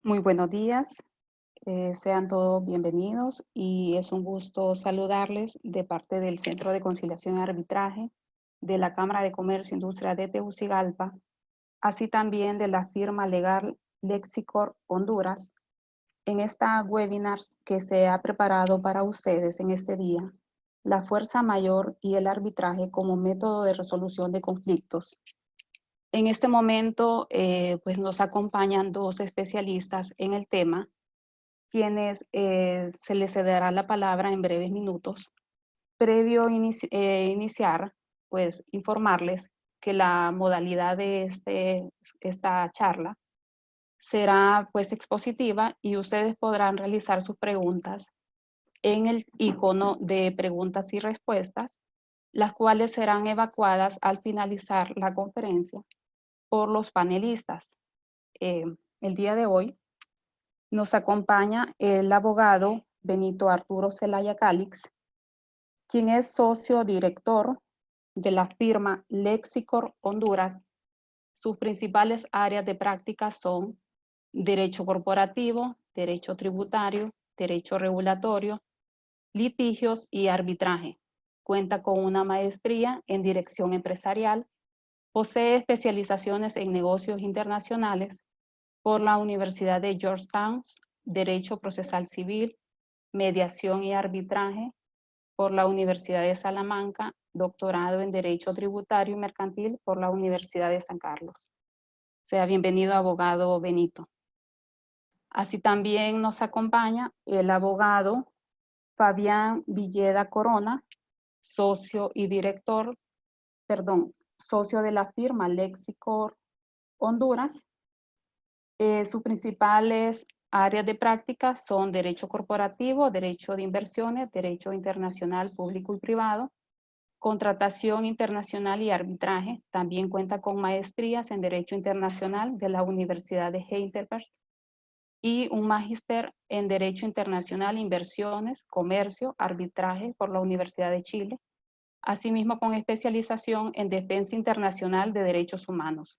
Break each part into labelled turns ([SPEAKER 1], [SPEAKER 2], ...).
[SPEAKER 1] Muy buenos días, sean todos bienvenidos y es un gusto saludarles de parte del Centro de Conciliación y Arbitraje de la Cámara de Comercio e Industria de Tegucigalpa, así también de la firma legal Lexicor Honduras, en esta webinar que se ha preparado para ustedes en este día, la fuerza mayor y el arbitraje como método de resolución de conflictos. En este momento, pues nos acompañan dos especialistas en el tema, quienes se les cederá la palabra en breves minutos. Previo iniciar, pues informarles que la modalidad de esta charla será pues expositiva y ustedes podrán realizar sus preguntas en el icono de preguntas y respuestas, las cuales serán evacuadas al finalizar la conferencia por los panelistas. Eh, el día de hoy nos acompaña el abogado Benito Arturo Zelaya Calix, quien es socio director de la firma Lexicor Honduras. Sus principales áreas de práctica son derecho corporativo, derecho tributario, derecho regulatorio, litigios y arbitraje. Cuenta con una maestría en dirección empresarial, posee especializaciones en negocios internacionales por la Universidad de Georgetown, Derecho Procesal Civil, Mediación y Arbitraje, por la Universidad de Salamanca, doctorado en Derecho Tributario y Mercantil por la Universidad de San Carlos. Sea bienvenido, abogado Benito. Así también nos acompaña el abogado Fabián Villeda Corona, socio y director, socio de la firma Lexicor Honduras. Sus principales áreas de práctica son derecho corporativo, derecho de inversiones, derecho internacional público y privado, contratación internacional y arbitraje. También cuenta con maestrías en derecho internacional de la Universidad de Heidelberg y un magíster en derecho internacional, inversiones, comercio, arbitraje por la Universidad de Chile, asimismo con especialización en defensa internacional de derechos humanos.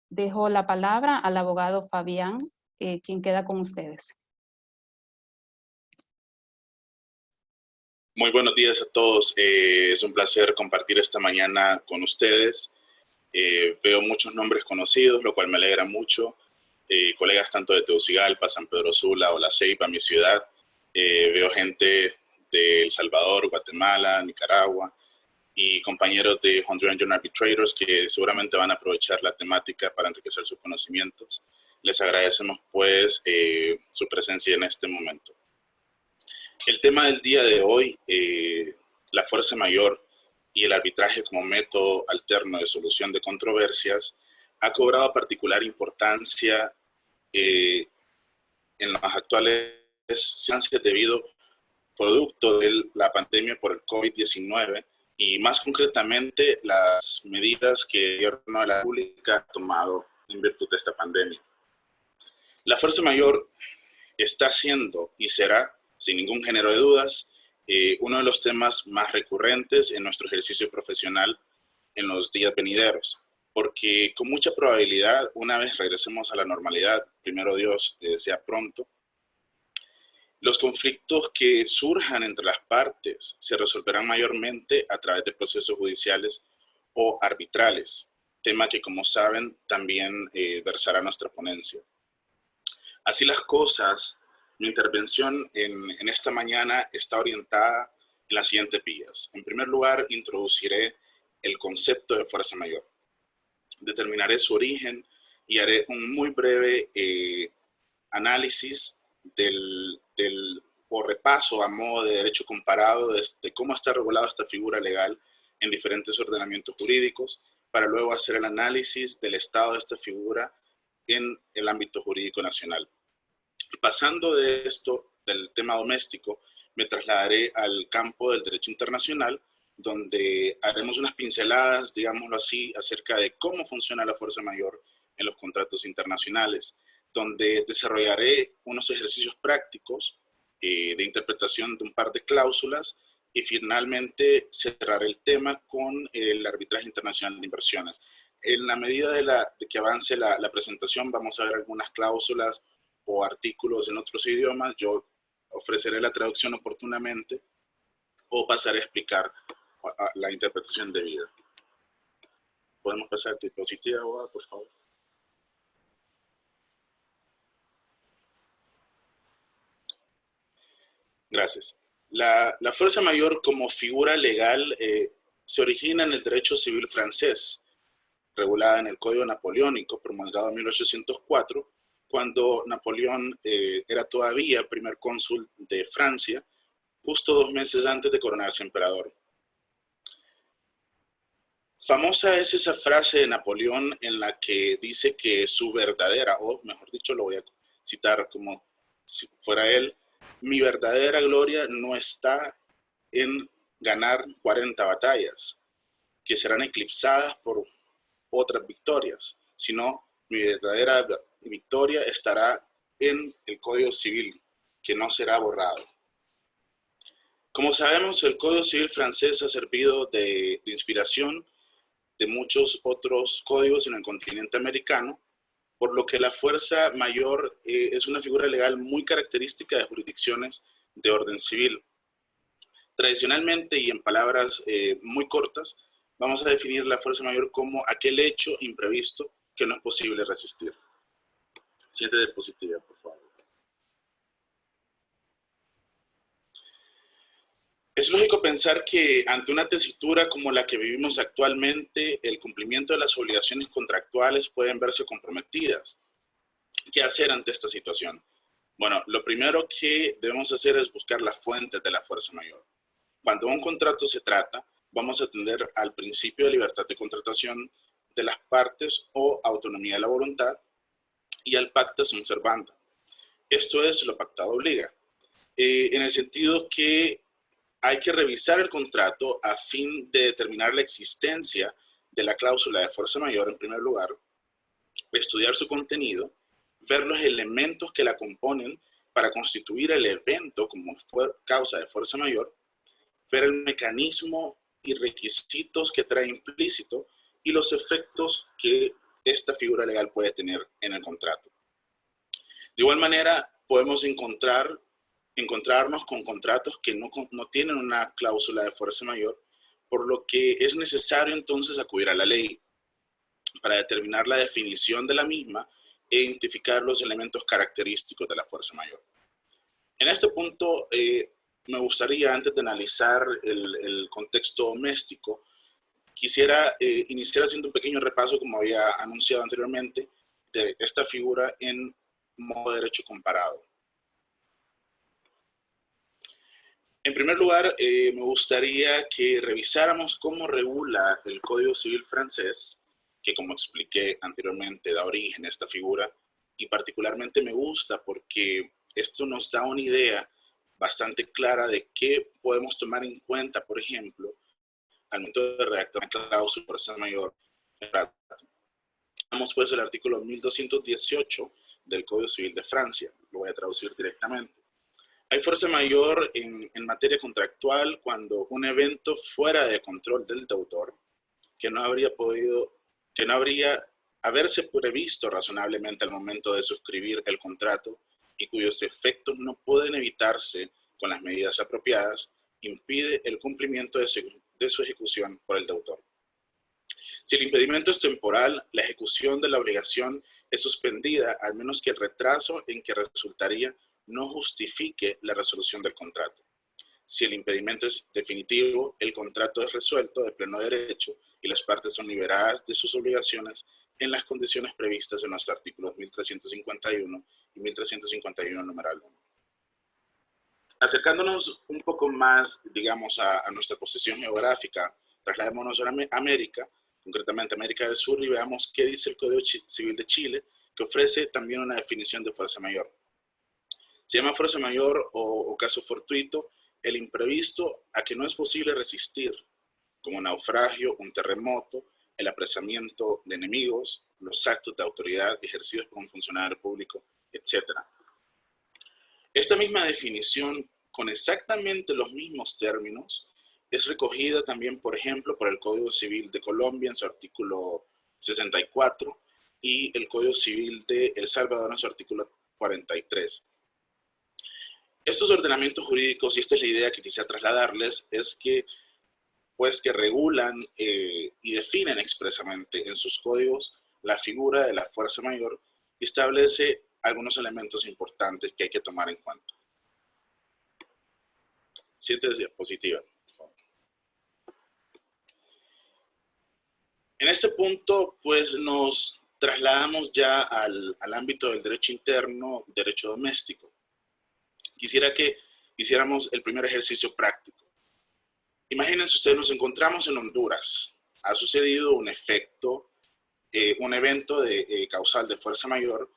[SPEAKER 1] Dejo la palabra al abogado Fabián, quien queda con ustedes.
[SPEAKER 2] Muy buenos días a todos. Es un placer compartir esta mañana con ustedes. Veo muchos nombres conocidos, lo cual me alegra mucho. Colegas tanto de Tegucigalpa, San Pedro Sula o La Ceiba, mi ciudad. Veo gente de El Salvador, Guatemala, Nicaragua y compañeros de Honduran Joint Arbitrators que seguramente van a aprovechar la temática para enriquecer sus conocimientos. Les agradecemos pues su presencia en este momento. El tema del día de hoy, la fuerza mayor y el arbitraje como método alterno de solución de controversias, ha cobrado particular importancia en las actuales circunstancias debido producto de la pandemia por el COVID-19 y más concretamente las medidas que el gobierno de la República ha tomado en virtud de esta pandemia. La fuerza mayor está siendo y será, sin ningún género de dudas, uno de los temas más recurrentes en nuestro ejercicio profesional en los días venideros, porque con mucha probabilidad, una vez regresemos a la normalidad, primero Dios sea pronto, los conflictos que surjan entre las partes se resolverán mayormente a través de procesos judiciales o arbitrales, tema que, como saben, también versará nuestra ponencia. Así las cosas, mi intervención en esta mañana está orientada en las siguientes vías. En primer lugar, introduciré el concepto de fuerza mayor. Determinaré su origen y haré un muy breve análisis o repaso a modo de derecho comparado de cómo está regulada esta figura legal en diferentes ordenamientos jurídicos, para luego hacer el análisis del estado de esta figura en el ámbito jurídico nacional. Pasando de esto, del tema doméstico, me trasladaré al campo del derecho internacional, donde haremos unas pinceladas, digámoslo así, acerca de cómo funciona la fuerza mayor en los contratos internacionales, donde desarrollaré unos ejercicios prácticos de interpretación de un par de cláusulas y finalmente cerraré el tema con el arbitraje internacional de inversiones. En la medida de que avance la presentación, vamos a ver algunas cláusulas o artículos en otros idiomas, yo ofreceré la traducción oportunamente o pasaré a explicar la interpretación debida. ¿Podemos pasar a diapositiva, abogada, por favor? Gracias. La fuerza mayor como figura legal se origina en el derecho civil francés, regulada en el Código Napoleónico, promulgado en 1804, cuando Napoleón era todavía primer cónsul de Francia, justo 2 meses antes de coronarse emperador. Famosa es esa frase de Napoleón en la que dice que su verdadera, o mejor dicho, lo voy a citar como si fuera él, mi verdadera gloria no está en ganar 40 batallas, que serán eclipsadas por otras victorias, sino mi verdadera victoria estará en el Código Civil, que no será borrado. Como sabemos, el Código Civil francés ha servido de inspiración de muchos otros códigos en el continente americano, por lo que la fuerza mayor es una figura legal muy característica de jurisdicciones de orden civil. Tradicionalmente y en palabras muy cortas, vamos a definir la fuerza mayor como aquel hecho imprevisto que no es posible resistir. Siguiente diapositiva, por favor. Es lógico pensar que ante una tesitura como la que vivimos actualmente, el cumplimiento de las obligaciones contractuales pueden verse comprometidas. ¿Qué hacer ante esta situación? Bueno, lo primero que debemos hacer es buscar las fuentes de la fuerza mayor. Cuando un contrato se trata, vamos a atender al principio de libertad de contratación de las partes o autonomía de la voluntad y al pacta sunt servanda. Esto es, lo pactado obliga. En el sentido que hay que revisar el contrato a fin de determinar la existencia de la cláusula de fuerza mayor en primer lugar, estudiar su contenido, ver los elementos que la componen para constituir el evento como causa de fuerza mayor, ver el mecanismo y requisitos que trae implícito y los efectos que esta figura legal puede tener en el contrato. De igual manera, podemos encontrarnos con contratos que no tienen una cláusula de fuerza mayor, por lo que es necesario entonces acudir a la ley para determinar la definición de la misma e identificar los elementos característicos de la fuerza mayor. En este punto, me gustaría, antes de analizar el contexto doméstico, quisiera iniciar haciendo un pequeño repaso, como había anunciado anteriormente, de esta figura en modo de derecho comparado. En primer lugar, me gustaría que revisáramos cómo regula el Código Civil francés, que como expliqué anteriormente da origen a esta figura, y particularmente me gusta porque esto nos da una idea bastante clara de qué podemos tomar en cuenta, por ejemplo, al momento de redactar una cláusula de fuerza mayor. Vamos pues el artículo 1218 del Código Civil de Francia, lo voy a traducir directamente. Hay fuerza mayor en materia contractual cuando un evento fuera de control del deudor, que no habría haberse previsto razonablemente al momento de suscribir el contrato y cuyos efectos no pueden evitarse con las medidas apropiadas, impide el cumplimiento de su ejecución por el deudor. Si el impedimento es temporal, la ejecución de la obligación es suspendida, al menos que el retraso en que resultaría no justifique la resolución del contrato. Si el impedimento es definitivo, el contrato es resuelto de pleno derecho y las partes son liberadas de sus obligaciones en las condiciones previstas en los artículos 1351 y 1351 numeral 1. Acercándonos un poco más, digamos, a nuestra posición geográfica, trasladémonos a América, concretamente América del Sur, y veamos qué dice el Código Civil de Chile, que ofrece también una definición de fuerza mayor. Se llama fuerza mayor o caso fortuito el imprevisto a que no es posible resistir, como naufragio, un terremoto, el apresamiento de enemigos, los actos de autoridad ejercidos por un funcionario público, etc. Esta misma definición, con exactamente los mismos términos, es recogida también, por ejemplo, por el Código Civil de Colombia en su artículo 64 y el Código Civil de El Salvador en su artículo 43. Estos ordenamientos jurídicos, y esta es la idea que quisiera trasladarles, es que, pues, que regulan y definen expresamente en sus códigos la figura de la fuerza mayor y establece algunos elementos importantes que hay que tomar en cuenta. Siguiente diapositiva, por favor. En este punto, pues, nos trasladamos ya al ámbito del derecho interno, derecho doméstico. Quisiera que hiciéramos el primer ejercicio práctico. Imagínense ustedes, nos encontramos en Honduras. Ha sucedido un efecto, un evento causal de fuerza mayor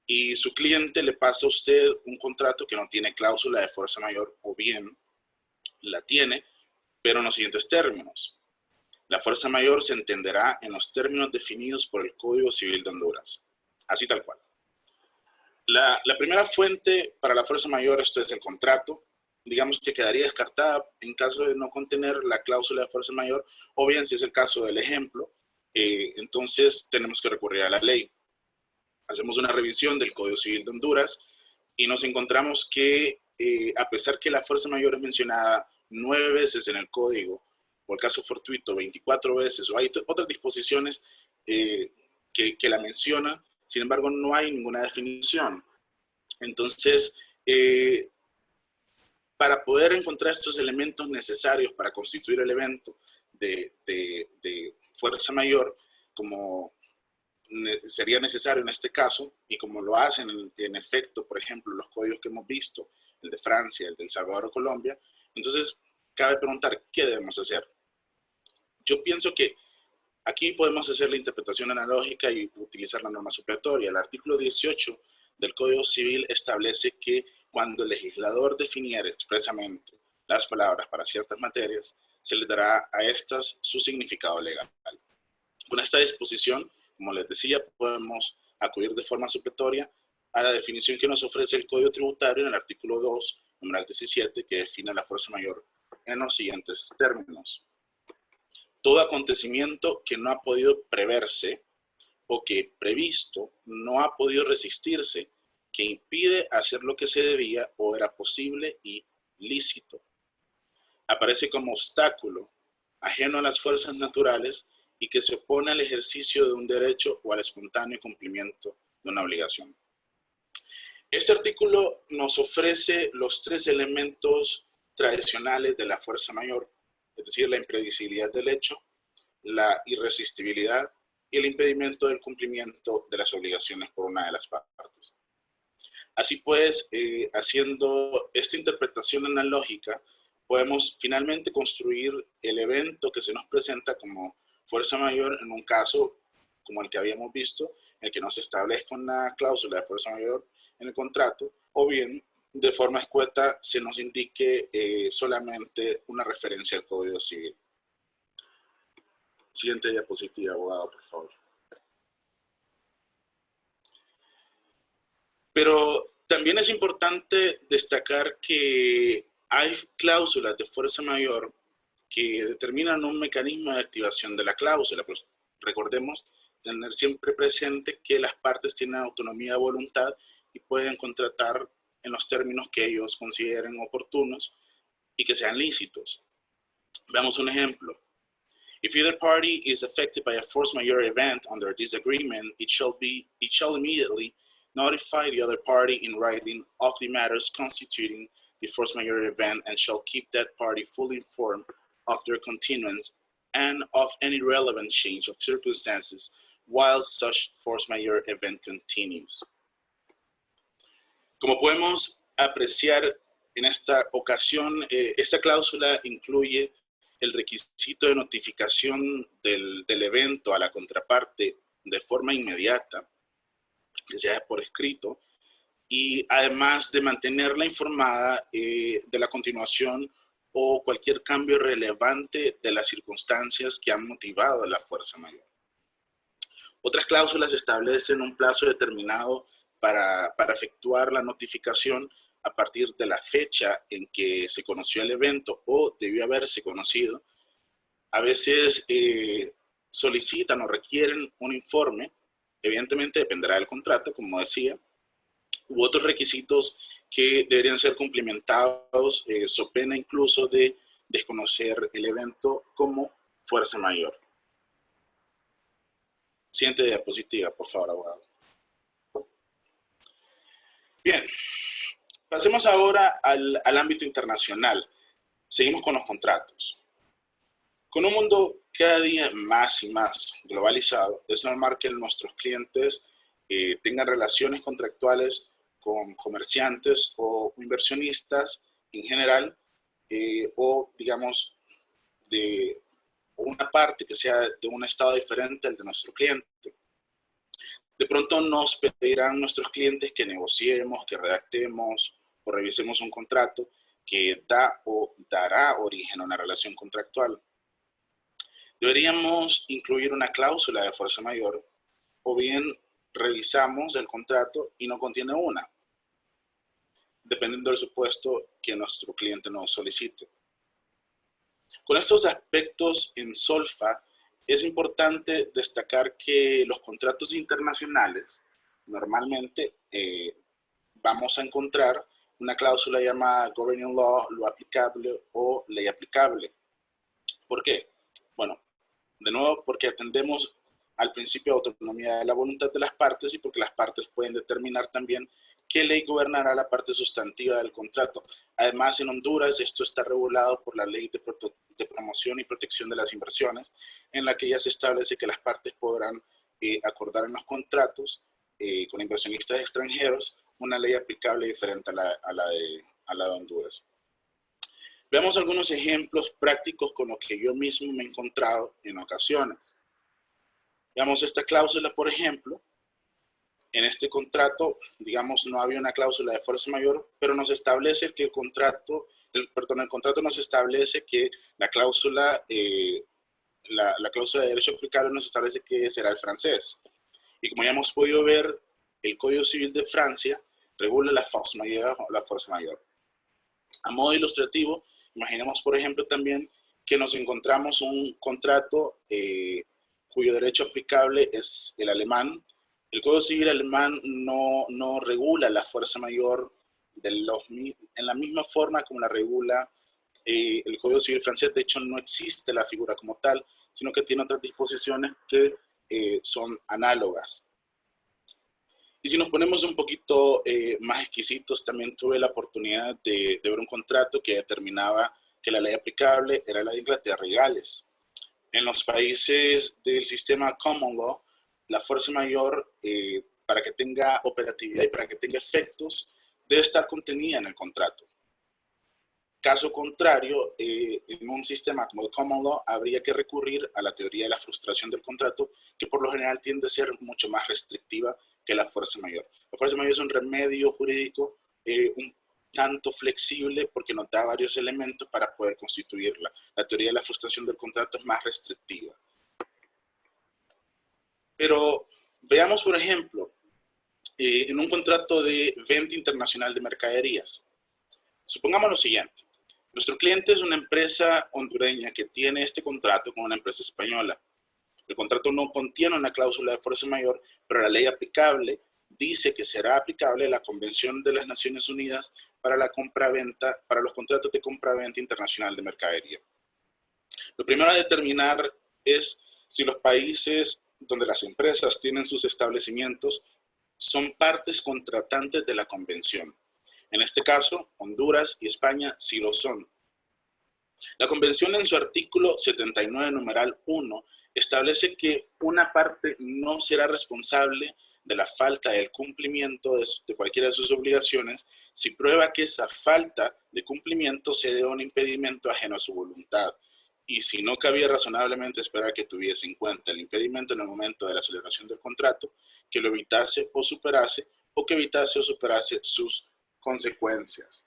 [SPEAKER 2] y su cliente le pasa a usted un contrato que no tiene cláusula de fuerza mayor o bien la tiene, pero en los siguientes términos. La fuerza mayor se entenderá en los términos definidos por el Código Civil de Honduras. Así tal cual. La primera fuente para la fuerza mayor, esto es el contrato, digamos que quedaría descartada en caso de no contener la cláusula de fuerza mayor, o bien si es el caso del ejemplo, entonces tenemos que recurrir a la ley. Hacemos una revisión del Código Civil de Honduras y nos encontramos que a pesar que la fuerza mayor es mencionada 9 veces en el código, o el caso fortuito 24 veces, o hay otras disposiciones que la mencionan, sin embargo no hay ninguna definición. Entonces, para poder encontrar estos elementos necesarios para constituir el evento de fuerza mayor, como sería necesario en este caso, y como lo hacen en efecto, por ejemplo, los códigos que hemos visto, el de Francia, el de El Salvador o Colombia, entonces cabe preguntar, ¿qué debemos hacer? Yo pienso que aquí podemos hacer la interpretación analógica y utilizar la norma supletoria. El artículo 18 del Código Civil establece que cuando el legislador definiera expresamente las palabras para ciertas materias, se les dará a estas su significado legal. Con esta disposición, como les decía, podemos acudir de forma supletoria a la definición que nos ofrece el Código Tributario en el artículo 2, numeral 17, que define la fuerza mayor en los siguientes términos. Todo acontecimiento que no ha podido preverse o que previsto no ha podido resistirse, que impide hacer lo que se debía o era posible y lícito. Aparece como obstáculo, ajeno a las fuerzas naturales y que se opone al ejercicio de un derecho o al espontáneo cumplimiento de una obligación. Este artículo nos ofrece los 3 elementos tradicionales de la fuerza mayor, es decir, la imprevisibilidad del hecho, la irresistibilidad y el impedimento del cumplimiento de las obligaciones por una de las partes. Así pues, haciendo esta interpretación analógica, podemos finalmente construir el evento que se nos presenta como fuerza mayor en un caso como el que habíamos visto, en el que no se establezca una cláusula de fuerza mayor en el contrato, o bien de forma escueta se nos indique solamente una referencia al Código Civil. Siguiente diapositiva, abogado, por favor. Pero también es importante destacar que hay cláusulas de fuerza mayor que determinan un mecanismo de activación de la cláusula. Pues recordemos tener siempre presente que las partes tienen autonomía de voluntad y pueden contratar en los términos que ellos consideren oportunos y que sean lícitos. Veamos un ejemplo. If either party is affected by a force majeure event under this agreement, it shall immediately notify the other party in writing of the matters constituting the force majeure event and shall keep that party fully informed of their continuance and of any relevant change of circumstances while such force majeure event continues. Como podemos apreciar en esta ocasión, esta cláusula incluye el requisito de notificación del evento a la contraparte de forma inmediata, que sea por escrito, y además de mantenerla informada de la continuación o cualquier cambio relevante de las circunstancias que han motivado la fuerza mayor. Otras cláusulas establecen un plazo determinado para efectuar la notificación a partir de la fecha en que se conoció el evento o debió haberse conocido. A veces solicitan o requieren un informe, evidentemente dependerá del contrato, como decía, u otros requisitos que deberían ser cumplimentados, so pena incluso de desconocer el evento como fuerza mayor. Siguiente diapositiva, por favor, abogado. Bien, pasemos ahora al ámbito internacional. Seguimos con los contratos. Con un mundo cada día más y más globalizado, es normal que nuestros clientes tengan relaciones contractuales con comerciantes o inversionistas en general, o digamos de una parte que sea de un estado diferente al de nuestro cliente. De pronto nos pedirán nuestros clientes que negociemos, que redactemos o revisemos un contrato que da o dará origen a una relación contractual. Deberíamos incluir una cláusula de fuerza mayor, o bien revisamos el contrato y no contiene una, dependiendo del supuesto que nuestro cliente nos solicite. Con estos aspectos en solfa, es importante destacar que los contratos internacionales normalmente vamos a encontrar una cláusula llamada governing law, lo aplicable o ley aplicable. ¿Por qué? Bueno, de nuevo, porque atendemos al principio de autonomía de la voluntad de las partes y porque las partes pueden determinar también qué ley gobernará la parte sustantiva del contrato. Además, en Honduras esto está regulado por la Ley de Promoción y Protección de las Inversiones, en la que ya se establece que las partes podrán acordar en los contratos con inversionistas extranjeros una ley aplicable diferente a la de Honduras. Veamos algunos ejemplos prácticos con los que yo mismo me he encontrado en ocasiones. Veamos esta cláusula, por ejemplo. En este contrato, digamos, no había una cláusula de fuerza mayor, pero nos establece que el contrato nos establece que la cláusula de derecho aplicable nos establece que será el francés. Y como ya hemos podido ver, el Código Civil de Francia regula la fuerza mayor. A modo ilustrativo, imaginemos, por ejemplo, también que nos encontramos un contrato cuyo derecho aplicable es el alemán. El Código Civil alemán no regula la fuerza mayor en la misma forma como la regula el Código Civil francés. De hecho, no existe la figura como tal, sino que tiene otras disposiciones que son análogas. Y si nos ponemos un poquito más exquisitos, también tuve la oportunidad de ver un contrato que determinaba que la ley aplicable era la de Inglaterra y Gales. En los países del sistema Common Law, la fuerza mayor, para que tenga operatividad y para que tenga efectos, debe estar contenida en el contrato. Caso contrario, en un sistema como el Common Law, habría que recurrir a la teoría de la frustración del contrato, que por lo general tiende a ser mucho más restrictiva que la fuerza mayor. La fuerza mayor es un remedio jurídico un tanto flexible porque nos da varios elementos para poder constituirla. La teoría de la frustración del contrato es más restrictiva. Pero veamos, por ejemplo, en un contrato de venta internacional de mercaderías. Supongamos lo siguiente. Nuestro cliente es una empresa hondureña que tiene este contrato con una empresa española. El contrato no contiene una cláusula de fuerza mayor, pero la ley aplicable dice que será aplicable la Convención de las Naciones Unidas para la compra-venta, para los contratos de compra-venta internacional de mercadería. Lo primero a determinar es si los países donde las empresas tienen sus establecimientos son partes contratantes de la Convención. En este caso, Honduras y España sí lo son. La Convención en su artículo 79, numeral 1, establece que una parte no será responsable de la falta del cumplimiento de cualquiera de sus obligaciones si prueba que esa falta de cumplimiento se debe a un impedimento ajeno a su voluntad. Y si no cabía razonablemente esperar que tuviese en cuenta el impedimento en el momento de la celebración del contrato, que lo evitase o superase, o que evitase o superase sus consecuencias.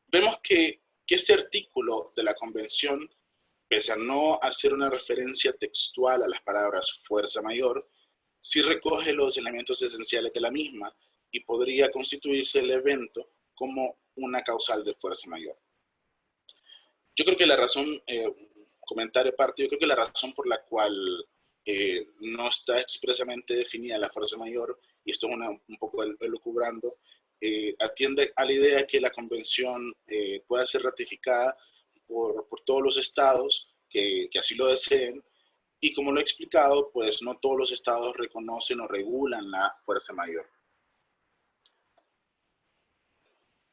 [SPEAKER 2] Vemos que este artículo de la Convención, pese a no hacer una referencia textual a las palabras fuerza mayor, sí recoge los elementos esenciales de la misma y podría constituirse el evento como una causal de fuerza mayor. Yo creo que la razón, comentario aparte, yo creo que la razón por la cual no está expresamente definida la fuerza mayor y esto es un poco elucubrando, atiende a la idea que la convención pueda ser ratificada por todos los estados que así lo deseen, y como lo he explicado, pues no todos los estados reconocen o regulan la fuerza mayor.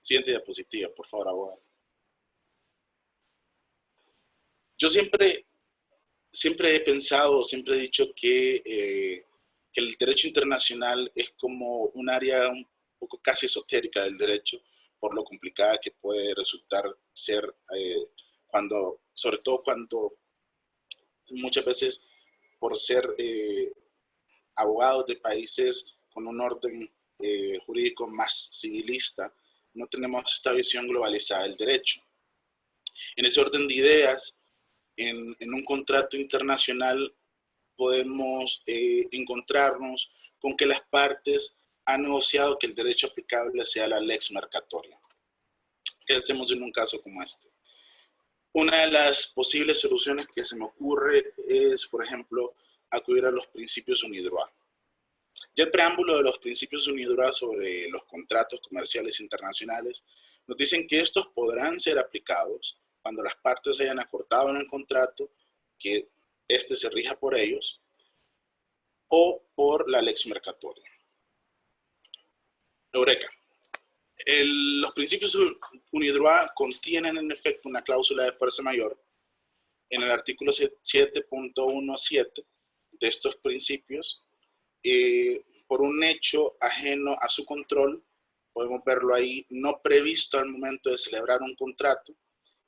[SPEAKER 2] Siguiente diapositiva, por favor, abogado. Yo siempre he pensado, siempre he dicho que el derecho internacional es como un área un poco casi esotérica del derecho, por lo complicada que puede resultar ser, sobre todo cuando muchas veces por ser abogados de países con un orden jurídico más civilista, no tenemos esta visión globalizada del derecho. En ese orden de ideas, en un contrato internacional podemos encontrarnos con que las partes han negociado que el derecho aplicable sea la lex mercatoria. ¿Qué hacemos en un caso como este? Una de las posibles soluciones que se me ocurre es, por ejemplo, acudir a los principios UNIDROIT. Ya el preámbulo de los principios UNIDROIT sobre los contratos comerciales internacionales nos dicen que estos podrán ser aplicados cuando las partes hayan acordado en el contrato que éste se rija por ellos o por la lex mercatoria. Eureka. Los principios UNIDROIT contienen en efecto una cláusula de fuerza mayor. En el artículo 7.17 de estos principios, por un hecho ajeno a su control, podemos verlo ahí, no previsto al momento de celebrar un contrato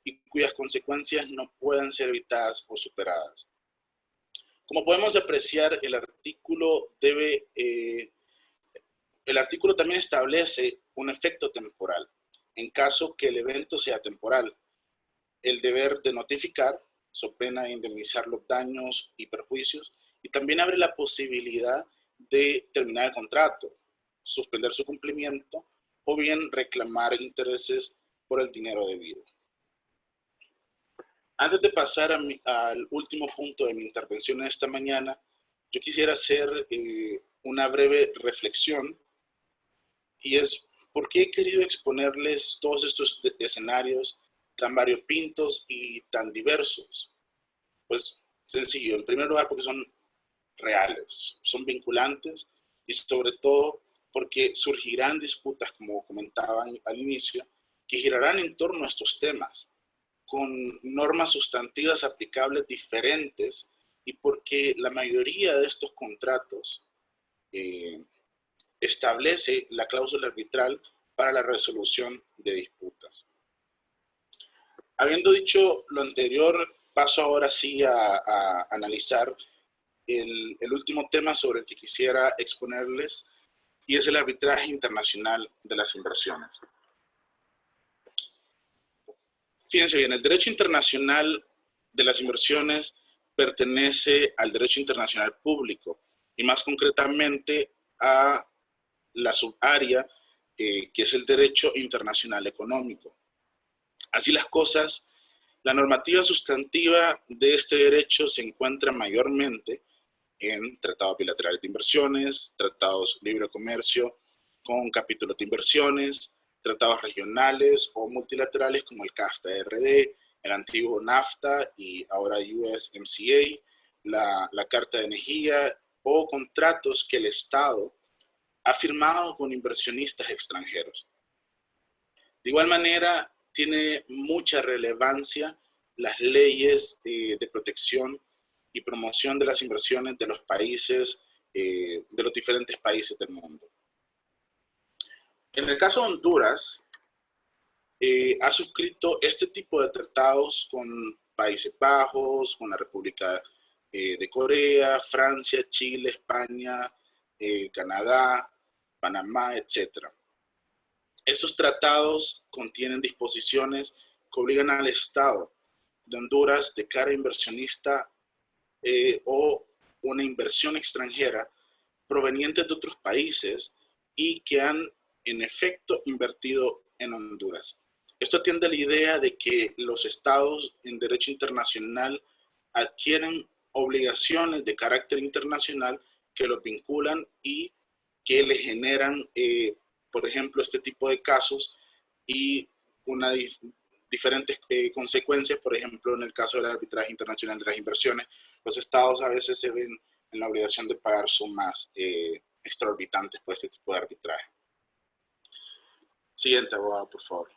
[SPEAKER 2] y cuyas consecuencias no puedan ser evitadas o superadas. Como podemos apreciar, el artículo también establece un efecto temporal. En caso que el evento sea temporal, el deber de notificar, so pena de indemnizar los daños y perjuicios, y también abre la posibilidad de terminar el contrato, suspender su cumplimiento o bien reclamar intereses por el dinero debido. Antes de pasar al último punto de mi intervención esta mañana, yo quisiera hacer una breve reflexión, y es por qué he querido exponerles todos estos escenarios tan variopintos y tan diversos. Pues sencillo, en primer lugar porque son reales, son vinculantes y sobre todo porque surgirán disputas, como comentaban al inicio, que girarán en torno a estos temas, con normas sustantivas aplicables diferentes y porque la mayoría de estos contratos establece la cláusula arbitral para la resolución de disputas. Habiendo dicho lo anterior, paso ahora sí a analizar el último tema sobre el que quisiera exponerles, y es el arbitraje internacional de las inversiones. Fíjense bien, el derecho internacional de las inversiones pertenece al derecho internacional público y más concretamente a la subárea que es el derecho internacional económico. Así las cosas, la normativa sustantiva de este derecho se encuentra mayormente en tratados bilaterales de inversiones, tratados de libre comercio con capítulos de inversiones, tratados regionales o multilaterales como el CAFTA-RD, el antiguo NAFTA y ahora USMCA, la Carta de Energía o contratos que el Estado ha firmado con inversionistas extranjeros. De igual manera, tiene mucha relevancia las leyes de protección y promoción de las inversiones de los países, de los diferentes países del mundo. En el caso de Honduras, ha suscrito este tipo de tratados con Países Bajos, con la República de Corea, Francia, Chile, España, Canadá, Panamá, etc. Estos tratados contienen disposiciones que obligan al Estado de Honduras de cara a inversionista o una inversión extranjera proveniente de otros países y que han en efecto invertido en Honduras. Esto atiende a la idea de que los estados en derecho internacional adquieren obligaciones de carácter internacional que los vinculan y que le generan, por ejemplo, este tipo de casos y diferentes consecuencias. Por ejemplo, en el caso del arbitraje internacional de las inversiones, los estados a veces se ven en la obligación de pagar sumas exorbitantes por este tipo de arbitraje. Siguiente, abogado, por favor.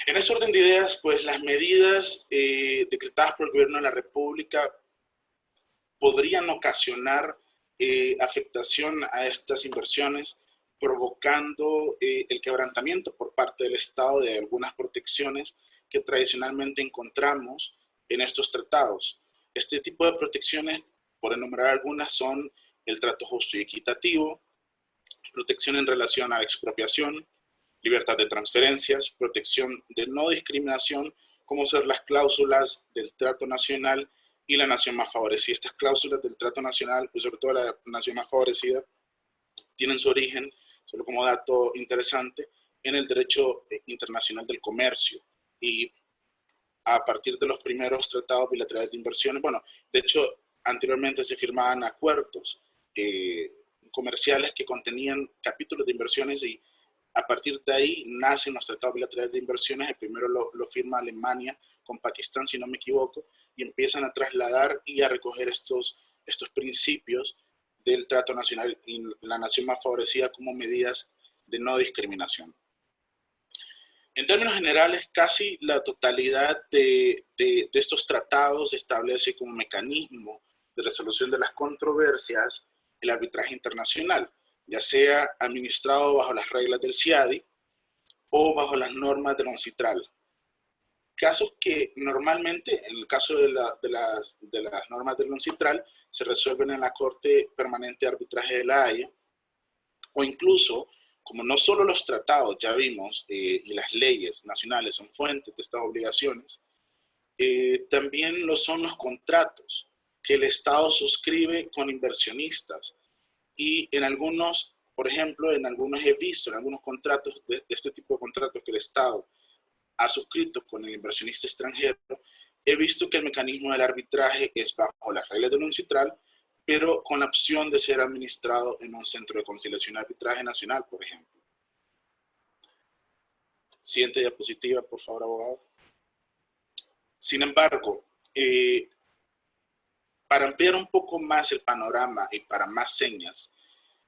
[SPEAKER 2] En ese orden de ideas, pues las medidas decretadas por el gobierno de la República podrían ocasionar afectación a estas inversiones, provocando el quebrantamiento por parte del Estado de algunas protecciones que tradicionalmente encontramos en estos tratados. Este tipo de protecciones, por enumerar algunas, son el trato justo y equitativo, protección en relación a la expropiación, libertad de transferencias, protección de no discriminación, como ser las cláusulas del trato nacional y la nación más favorecida. Estas cláusulas del trato nacional, y sobre todo la nación más favorecida, tienen su origen, solo como dato interesante, en el derecho internacional del comercio. Y a partir de los primeros tratados bilaterales de inversiones, bueno, de hecho, anteriormente se firmaban acuerdos comerciales que contenían capítulos de inversiones, y a partir de ahí nacen los tratados bilaterales de inversiones. El primero lo firma Alemania con Pakistán, si no me equivoco, y empiezan a trasladar y a recoger estos principios del trato nacional y la nación más favorecida como medidas de no discriminación. En términos generales, casi la totalidad de estos tratados establece como mecanismo de resolución de las controversias el arbitraje internacional, ya sea administrado bajo las reglas del CIADI o bajo las normas del UNCITRAL. Casos que normalmente, en el caso de las normas del UNCITRAL, se resuelven en la Corte Permanente de Arbitraje de La Haya, o incluso, como no solo los tratados, ya vimos, y las leyes nacionales son fuentes de estas obligaciones, también lo son los contratos que el Estado suscribe con inversionistas. Y en algunos, por ejemplo, en algunos he visto, en algunos contratos, de este tipo de contratos que el Estado ha suscrito con el inversionista extranjero, he visto que el mecanismo del arbitraje es bajo las reglas del UNCITRAL, pero con la opción de ser administrado en un centro de conciliación y arbitraje nacional, por ejemplo. Siguiente diapositiva, por favor, abogado. Sin embargo, para ampliar un poco más el panorama y para más señas,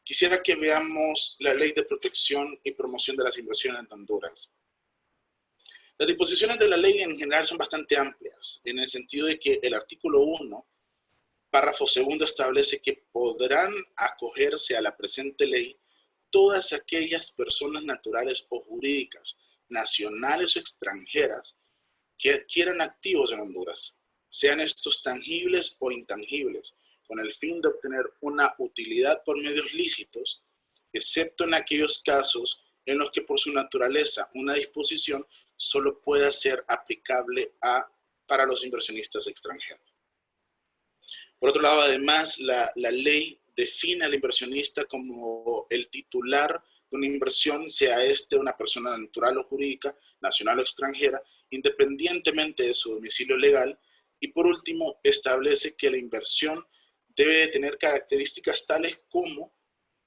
[SPEAKER 2] quisiera que veamos la Ley de Protección y Promoción de las Inversiones de Honduras. Las disposiciones de la ley en general son bastante amplias, en el sentido de que el artículo 1, párrafo segundo, establece que podrán acogerse a la presente ley todas aquellas personas naturales o jurídicas, nacionales o extranjeras, que adquieran activos en Honduras, sean estos tangibles o intangibles, con el fin de obtener una utilidad por medios lícitos, excepto en aquellos casos en los que por su naturaleza una disposición solo pueda ser aplicable para los inversionistas extranjeros. Por otro lado, además, la ley define al inversionista como el titular de una inversión, sea este una persona natural o jurídica, nacional o extranjera, independientemente de su domicilio legal. Y por último, establece que la inversión debe de tener características tales como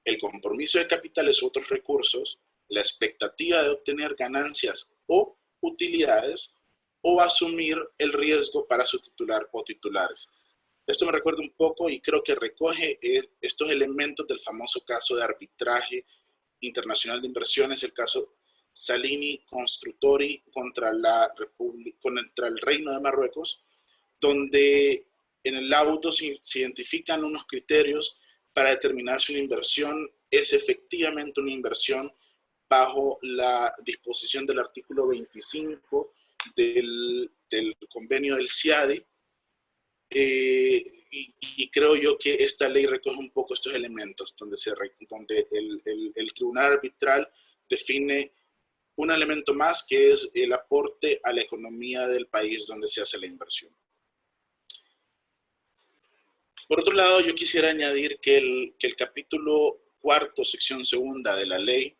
[SPEAKER 2] el compromiso de capitales u otros recursos, la expectativa de obtener ganancias o utilidades, o asumir el riesgo para su titular o titulares. Esto me recuerda un poco y creo que recoge estos elementos del famoso caso de arbitraje internacional de inversiones, el caso Salini Constructori contra el Reino de Marruecos, donde en el laudo se identifican unos criterios para determinar si una inversión es efectivamente una inversión bajo la disposición del artículo 25 del convenio del CIADI, y creo yo que esta ley recoge un poco estos elementos, donde el tribunal arbitral define un elemento más, que es el aporte a la economía del país donde se hace la inversión. Por otro lado, yo quisiera añadir que el capítulo cuarto, sección segunda de la ley,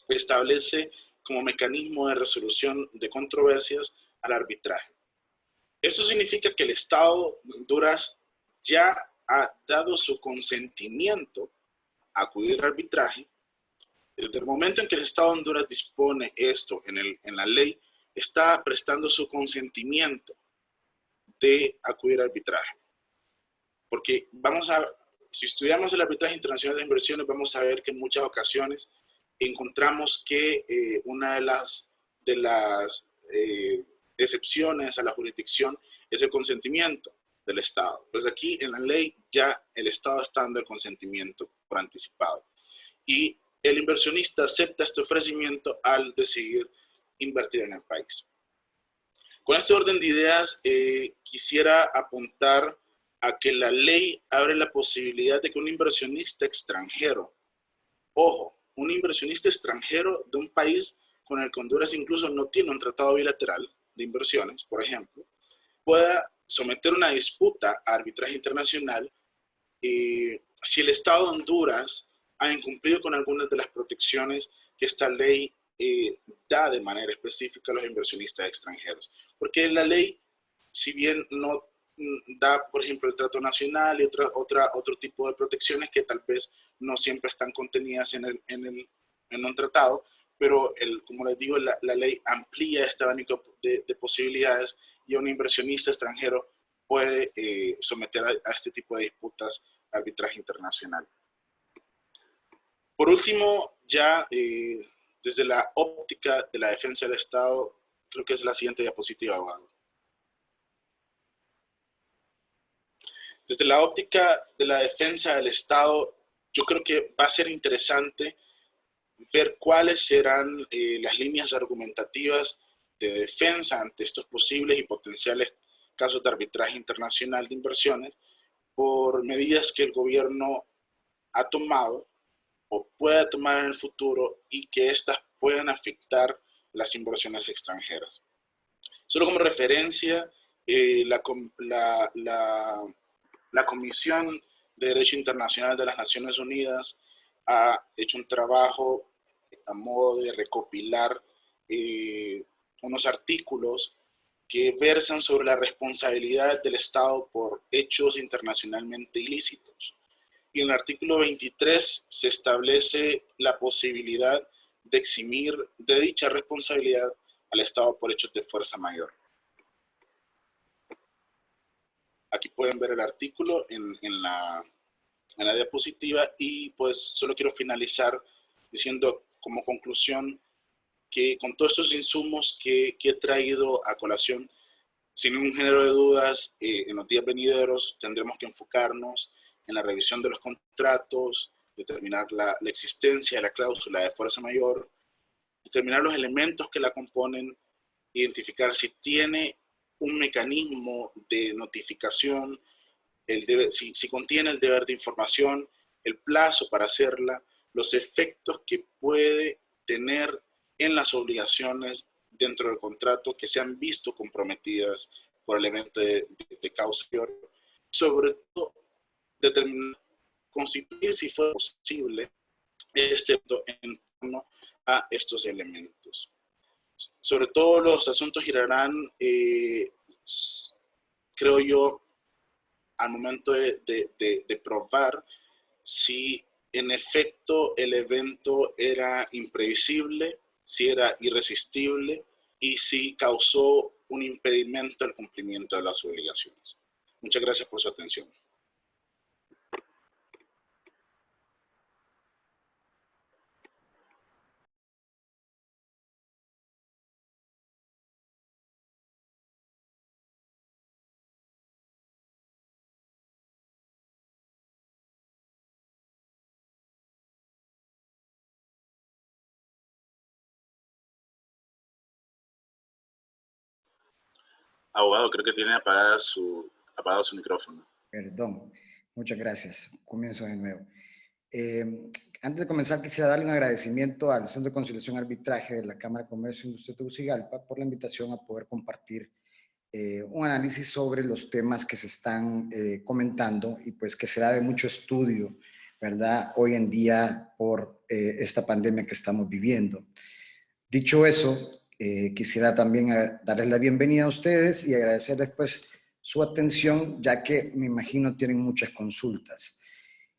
[SPEAKER 2] establece como mecanismo de resolución de controversias al arbitraje. Esto significa que el Estado de Honduras ya ha dado su consentimiento a acudir al arbitraje, desde el momento en que el Estado de Honduras dispone esto en la ley, está prestando su consentimiento de acudir al arbitraje. Porque si estudiamos el arbitraje internacional de inversiones, vamos a ver que en muchas ocasiones encontramos que una de las excepciones a la jurisdicción es el consentimiento del Estado. Pues aquí en la ley ya el Estado está dando el consentimiento por anticipado. Y el inversionista acepta este ofrecimiento al decidir invertir en el país. Con este orden de ideas, quisiera apuntar a que la ley abre la posibilidad de que un inversionista extranjero, ojo, un inversionista extranjero de un país con el que Honduras incluso no tiene un tratado bilateral de inversiones, por ejemplo, pueda someter una disputa a arbitraje internacional si el Estado de Honduras ha incumplido con algunas de las protecciones que esta ley da de manera específica a los inversionistas extranjeros. Porque la ley, si bien no da, por ejemplo, el trato nacional y otro tipo de protecciones que tal vez no siempre están contenidas en un tratado, pero como les digo, la ley amplía este abanico de posibilidades y un inversionista extranjero puede someter a este tipo de disputas a arbitraje internacional. Por último, ya desde la óptica de la defensa del Estado, creo que es la siguiente diapositiva, abogado. Desde la óptica de la defensa del Estado, yo creo que va a ser interesante ver cuáles serán las líneas argumentativas de defensa ante estos posibles y potenciales casos de arbitraje internacional de inversiones por medidas que el gobierno ha tomado o pueda tomar en el futuro y que éstas puedan afectar las inversiones extranjeras. Solo como referencia, la Comisión de Derecho Internacional de las Naciones Unidas ha hecho un trabajo a modo de recopilar unos artículos que versan sobre la responsabilidad del Estado por hechos internacionalmente ilícitos. Y en el artículo 23 se establece la posibilidad de eximir de dicha responsabilidad al Estado por hechos de fuerza mayor. Aquí pueden ver el artículo en la diapositiva y pues solo quiero finalizar diciendo como conclusión que con todos estos insumos que he traído a colación, sin ningún género de dudas, en los días venideros tendremos que enfocarnos en la revisión de los contratos, determinar la existencia de la cláusula de fuerza mayor, determinar los elementos que la componen, identificar si tiene un mecanismo de notificación, si contiene el deber de información, el plazo para hacerla, los efectos que puede tener en las obligaciones dentro del contrato que se han visto comprometidas por el evento de causa mayor. Sobre todo, determinar, constituir si fue posible, excepto en torno a estos elementos. Sobre todo los asuntos girarán, creo yo, al momento de probar si en efecto el evento era imprevisible, si era irresistible y si causó un impedimento al cumplimiento de las obligaciones. Muchas gracias por su atención. Abogado, creo que tiene apagado su micrófono.
[SPEAKER 3] Perdón, muchas gracias. Comienzo de nuevo. Antes de comenzar, quisiera darle un agradecimiento al Centro de Conciliación y Arbitraje de la Cámara de Comercio e Industria de Tegucigalpa por la invitación a poder compartir un análisis sobre los temas que se están comentando y pues que será de mucho estudio, ¿verdad? Hoy en día por esta pandemia que estamos viviendo. Dicho eso, quisiera también darles la bienvenida a ustedes y agradecerles pues su atención, ya que me imagino tienen muchas consultas.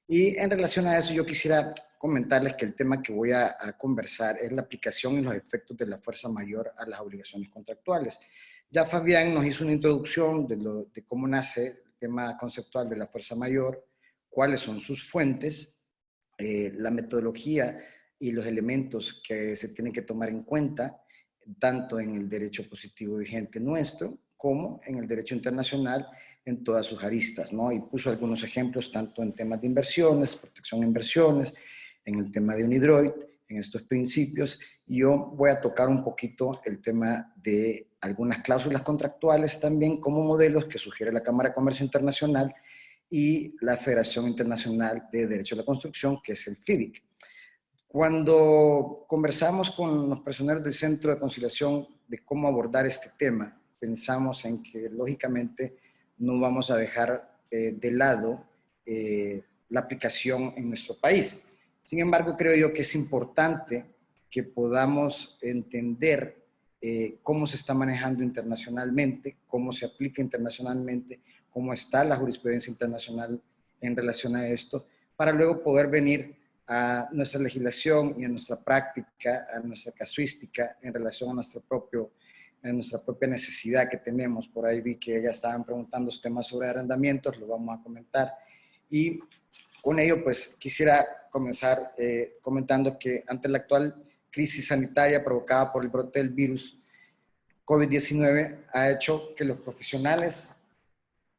[SPEAKER 3] Y en relación a eso, yo quisiera comentarles que el tema que voy a conversar es la aplicación y los efectos de la fuerza mayor a las obligaciones contractuales. Ya Fabián nos hizo una introducción de cómo nace el tema conceptual de la fuerza mayor, cuáles son sus fuentes, la metodología y los elementos que se tienen que tomar en cuenta, tanto en el derecho positivo vigente nuestro, como en el derecho internacional en todas sus aristas, ¿no? Y puso algunos ejemplos tanto en temas de inversiones, protección de inversiones, en el tema de UNIDROIT, en estos principios. Y yo voy a tocar un poquito el tema de algunas cláusulas contractuales también como modelos que sugiere la Cámara de Comercio Internacional y la Federación Internacional de Derecho a la Construcción, que es el FIDIC. Cuando conversamos con los personeros del Centro de Conciliación de cómo abordar este tema, pensamos en que lógicamente no vamos a dejar de lado la aplicación en nuestro país. Sin embargo, creo yo que es importante que podamos entender cómo se está manejando internacionalmente, cómo se aplica internacionalmente, cómo está la jurisprudencia internacional en relación a esto, para luego poder venir a nuestra legislación y a nuestra práctica, a nuestra casuística en relación a nuestra propia necesidad que tenemos. Por ahí vi que ya estaban preguntando temas sobre arrendamientos, lo vamos a comentar. Y con ello, pues, quisiera comenzar comentando que ante la actual crisis sanitaria provocada por el brote del virus COVID-19 ha hecho que los profesionales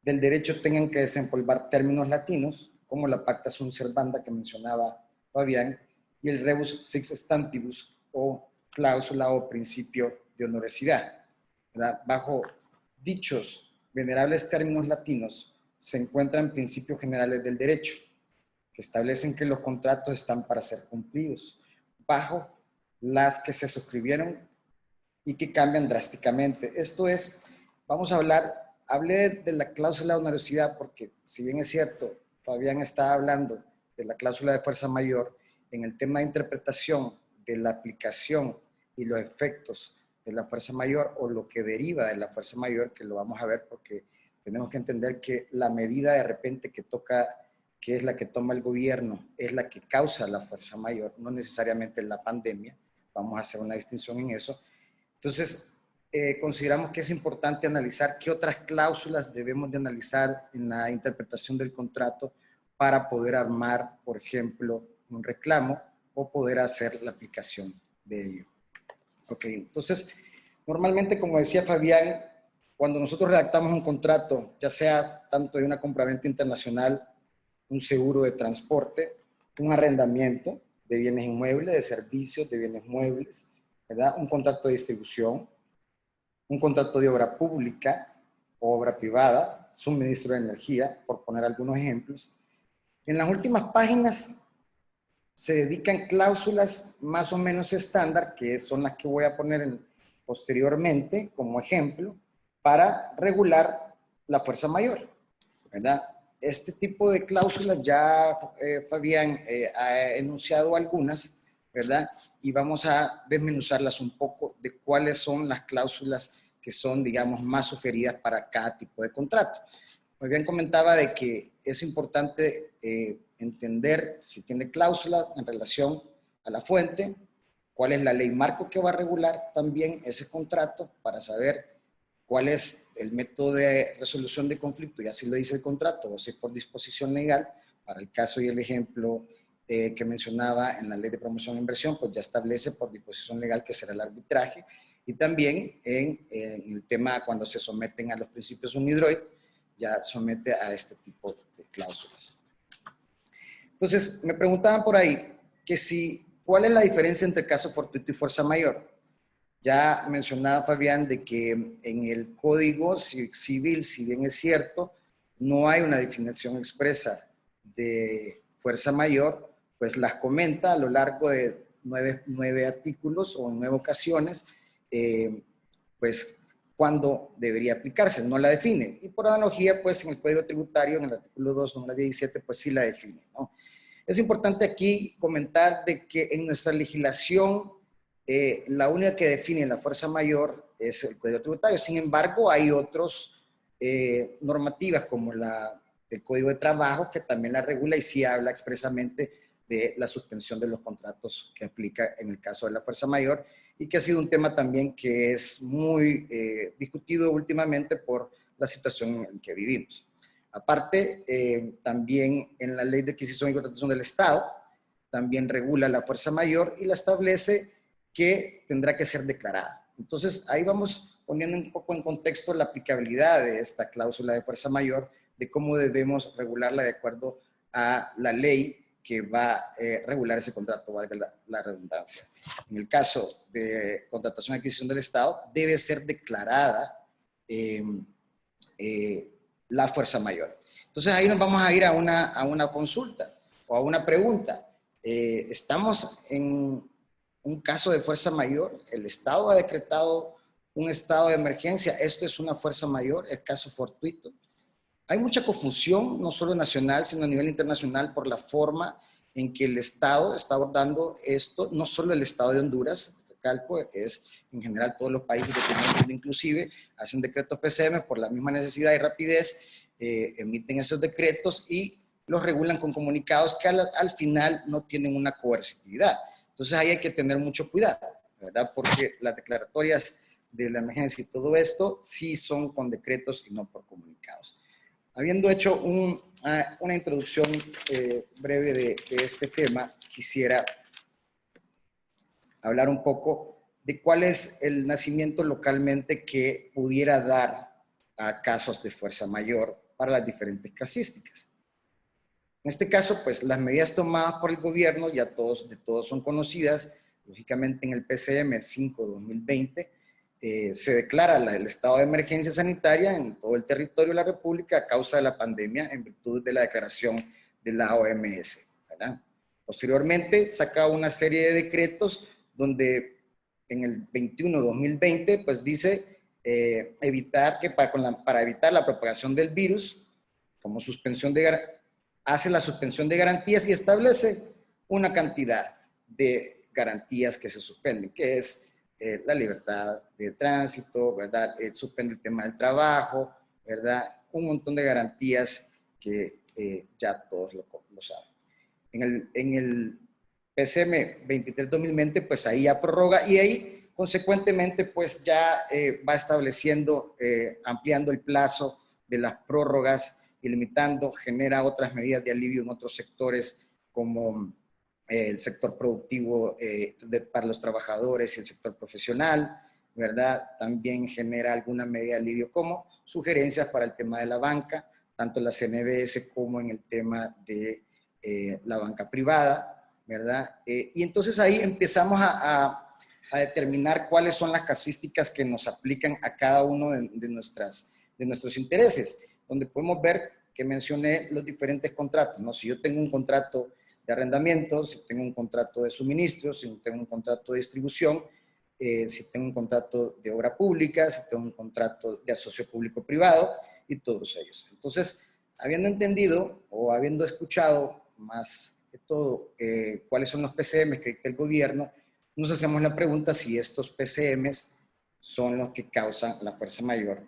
[SPEAKER 3] del derecho tengan que desempolvar términos latinos, como la pacta sunt servanda que mencionaba Fabián, y el rebus sic stantibus, o cláusula o principio de honorosidad, ¿verdad? Bajo dichos venerables términos latinos se encuentran principios generales del derecho, que establecen que los contratos están para ser cumplidos, bajo las que se suscribieron y que cambian drásticamente. Esto es, vamos a hablé de la cláusula de onerosidad porque, si bien es cierto, Fabián está hablando de la cláusula de fuerza mayor, en el tema de interpretación de la aplicación y los efectos de la fuerza mayor o lo que deriva de la fuerza mayor, que lo vamos a ver porque tenemos que entender que la medida de repente que toca, que es la que toma el gobierno, es la que causa la fuerza mayor, no necesariamente la pandemia. Vamos a hacer una distinción en eso. Entonces, consideramos que es importante analizar qué otras cláusulas debemos de analizar en la interpretación del contrato para poder armar, por ejemplo, un reclamo o poder hacer la aplicación de ello. Ok, entonces, normalmente, como decía Fabián, cuando nosotros redactamos un contrato, ya sea tanto de una compraventa internacional, un seguro de transporte, un arrendamiento de bienes inmuebles, de servicios, de bienes muebles, ¿verdad? Un contrato de distribución, un contrato de obra pública o obra privada, suministro de energía, por poner algunos ejemplos. En las últimas páginas se dedican cláusulas más o menos estándar, que son las que voy a poner posteriormente como ejemplo, para regular la fuerza mayor, ¿verdad? Este tipo de cláusulas ya Fabián ha enunciado algunas, ¿verdad? Y vamos a desmenuzarlas un poco de cuáles son las cláusulas que son, digamos, más sugeridas para cada tipo de contrato. Fabián comentaba de que es importante entender si tiene cláusula en relación a la fuente, cuál es la ley marco que va a regular también ese contrato para saber cuál es el método de resolución de conflicto, y así lo dice el contrato, o si es por disposición legal. Para el caso y el ejemplo que mencionaba en la Ley de Promoción e Inversión, pues ya establece por disposición legal que será el arbitraje, y también en el tema cuando se someten a los principios UNIDROIT, ya somete a este tipo de cláusulas. Entonces, me preguntaban por ahí que ¿cuál es la diferencia entre caso fortuito y fuerza mayor? Ya mencionaba Fabián de que en el Código Civil, si bien es cierto, no hay una definición expresa de fuerza mayor, pues las comenta a lo largo de nueve artículos o en 9 ocasiones, pues cuándo debería aplicarse, no la define. Y por analogía, pues en el Código Tributario, en el artículo 2, número 17, pues sí la define, ¿no? Es importante aquí comentar de que en nuestra legislación la única que define la fuerza mayor es el Código Tributario. Sin embargo, hay otros normativas como el Código de Trabajo, que también la regula y sí habla expresamente de la suspensión de los contratos que aplica en el caso de la fuerza mayor, y que ha sido un tema también que es muy discutido últimamente por la situación en que vivimos. Aparte, también en la Ley de Adquisición y Contratación del Estado, también regula la fuerza mayor y la establece que tendrá que ser declarada. Entonces, ahí vamos poniendo un poco en contexto la aplicabilidad de esta cláusula de fuerza mayor, de cómo debemos regularla de acuerdo a la ley que va a regular ese contrato, valga la redundancia. En el caso de contratación y adquisición del Estado, debe ser declarada la fuerza mayor. Entonces ahí nos vamos a ir a una consulta o a una pregunta. ¿Estamos en un caso de fuerza mayor? ¿El Estado ha decretado un estado de emergencia? ¿Esto es una fuerza mayor? ¿Es caso fortuito? Hay mucha confusión, no solo nacional, sino a nivel internacional, por la forma en que el Estado está abordando esto, no solo el Estado de Honduras, recalco, es en general todos los países de primer mundo inclusive, hacen decretos PCM por la misma necesidad y rapidez, emiten esos decretos y los regulan con comunicados que al final no tienen una coercitividad. Entonces ahí hay que tener mucho cuidado, ¿verdad? Porque las declaratorias de la emergencia y todo esto sí son con decretos y no por comunicados. Habiendo hecho una introducción breve de este tema, quisiera hablar un poco de cuál es el nacimiento localmente que pudiera dar a casos de fuerza mayor para las diferentes casísticas. En este caso, pues las medidas tomadas por el gobierno ya de todos son conocidas. Lógicamente en el PCM 5/2020 se declara el estado de emergencia sanitaria en todo el territorio de la República a causa de la pandemia en virtud de la declaración de la OMS, ¿verdad? Posteriormente saca una serie de decretos donde en el 21/2020 pues dice evitar que para evitar la propagación del virus, como hace la suspensión de garantías y establece una cantidad de garantías que se suspenden, que es la libertad de tránsito, ¿verdad? Suspende el tema del trabajo, ¿verdad? Un montón de garantías que ya todos lo saben. En el PCM 23/2020, pues ahí ya prorroga y ahí, consecuentemente, pues ya va estableciendo, ampliando el plazo de las prórrogas y limitando, genera otras medidas de alivio en otros sectores como el sector productivo para los trabajadores y el sector profesional, ¿verdad? También genera alguna medida de alivio como sugerencias para el tema de la banca, tanto en la CNBS como en el tema de la banca privada, ¿verdad? Y entonces ahí empezamos a determinar cuáles son las casuísticas que nos aplican a cada uno de nuestros intereses, donde podemos ver que mencioné los diferentes contratos, ¿no? Si yo tengo un contrato de arrendamiento, si tengo un contrato de suministros, si tengo un contrato de distribución, si tengo un contrato de obra pública, si tengo un contrato de asocio público-privado y todos ellos. Entonces, habiendo entendido o habiendo escuchado más que todo cuáles son los PCMs que dicta el gobierno, nos hacemos la pregunta si estos PCMs son los que causan la fuerza mayor,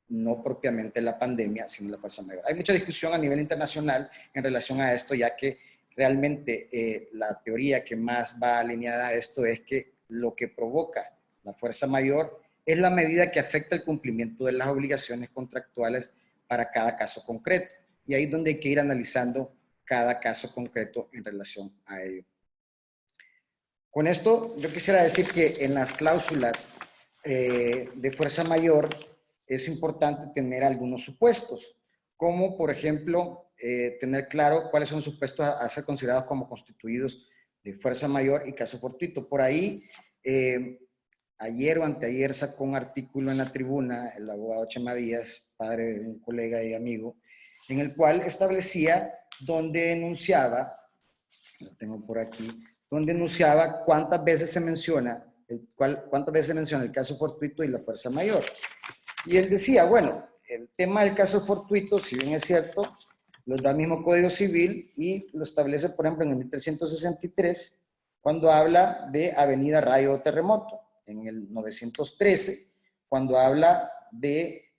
[SPEAKER 3] no propiamente la pandemia, sino la fuerza mayor. Hay mucha discusión a nivel internacional en relación a esto, ya que realmente la teoría que más va alineada a esto es que lo que provoca la fuerza mayor es la medida que afecta el cumplimiento de las obligaciones contractuales para cada caso concreto. Y ahí es donde hay que ir analizando cada caso concreto en relación a ello. Con esto, yo quisiera decir que en las cláusulas de fuerza mayor es importante tener algunos supuestos, como por ejemplo, tener claro cuáles son los supuestos a ser considerados como constituidos de fuerza mayor y caso fortuito. Por ahí, ayer o anteayer sacó un artículo en la tribuna el abogado Chema Díaz, padre de un colega y amigo, en el cual establecía donde enunciaba, lo tengo por aquí, donde enunciaba cuántas veces se menciona el caso fortuito y la fuerza mayor. Y él decía, bueno, el tema del caso fortuito, si bien es cierto, lo da el mismo Código Civil y lo establece, por ejemplo, en el 1363, cuando habla de avenida, rayo o terremoto. En el 913, cuando habla de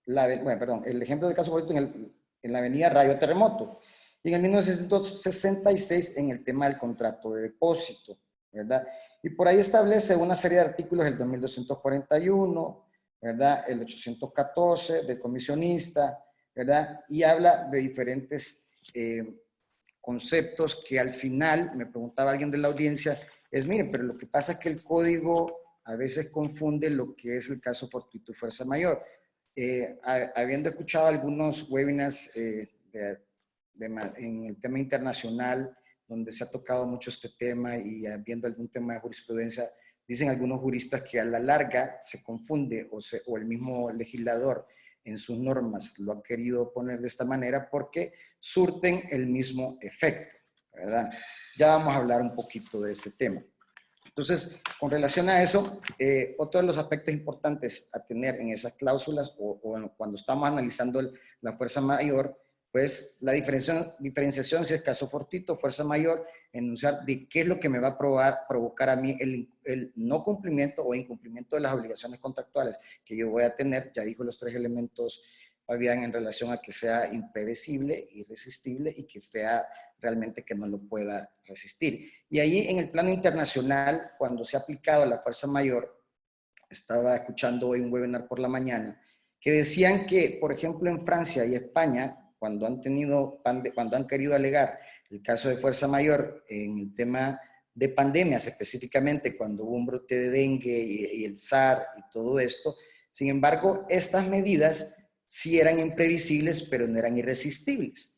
[SPEAKER 3] el ejemplo del caso favorito en la avenida Rayo Terremoto. Y en el 1966 en el tema del contrato de depósito, ¿verdad? Y por ahí establece una serie de artículos, el 2241, ¿verdad? El 814 del comisionista, ¿verdad? Y habla de diferentes conceptos que al final, me preguntaba alguien de la audiencia, miren, pero lo que pasa es que el código a veces confunde lo que es el caso fortuito y fuerza mayor. Habiendo escuchado algunos webinars en el tema internacional, donde se ha tocado mucho este tema y viendo algún tema de jurisprudencia, dicen algunos juristas que a la larga se confunde o el mismo legislador en sus normas lo ha querido poner de esta manera porque surten el mismo efecto, ¿verdad? Ya vamos a hablar un poquito de ese tema. Entonces, con relación a eso, otro de los aspectos importantes a tener en esas cláusulas o cuando estamos analizando la fuerza mayor, pues la diferenciación si es caso fortuito, fuerza mayor, enunciar de qué es lo que me va a provocar a mí el no cumplimiento o incumplimiento de las obligaciones contractuales que yo voy a tener. Ya dijo los 3 elementos, Fabián, en relación a que sea imprevisible, irresistible y que sea realmente que no lo pueda resistir. Y ahí en el plano internacional, cuando se ha aplicado la fuerza mayor, estaba escuchando hoy un webinar por la mañana, que decían que, por ejemplo, en Francia y España, cuando han querido alegar el caso de fuerza mayor en el tema de pandemias, específicamente cuando hubo un brote de dengue y el SAR y todo esto, sin embargo, estas medidas sí eran imprevisibles, pero no eran irresistibles.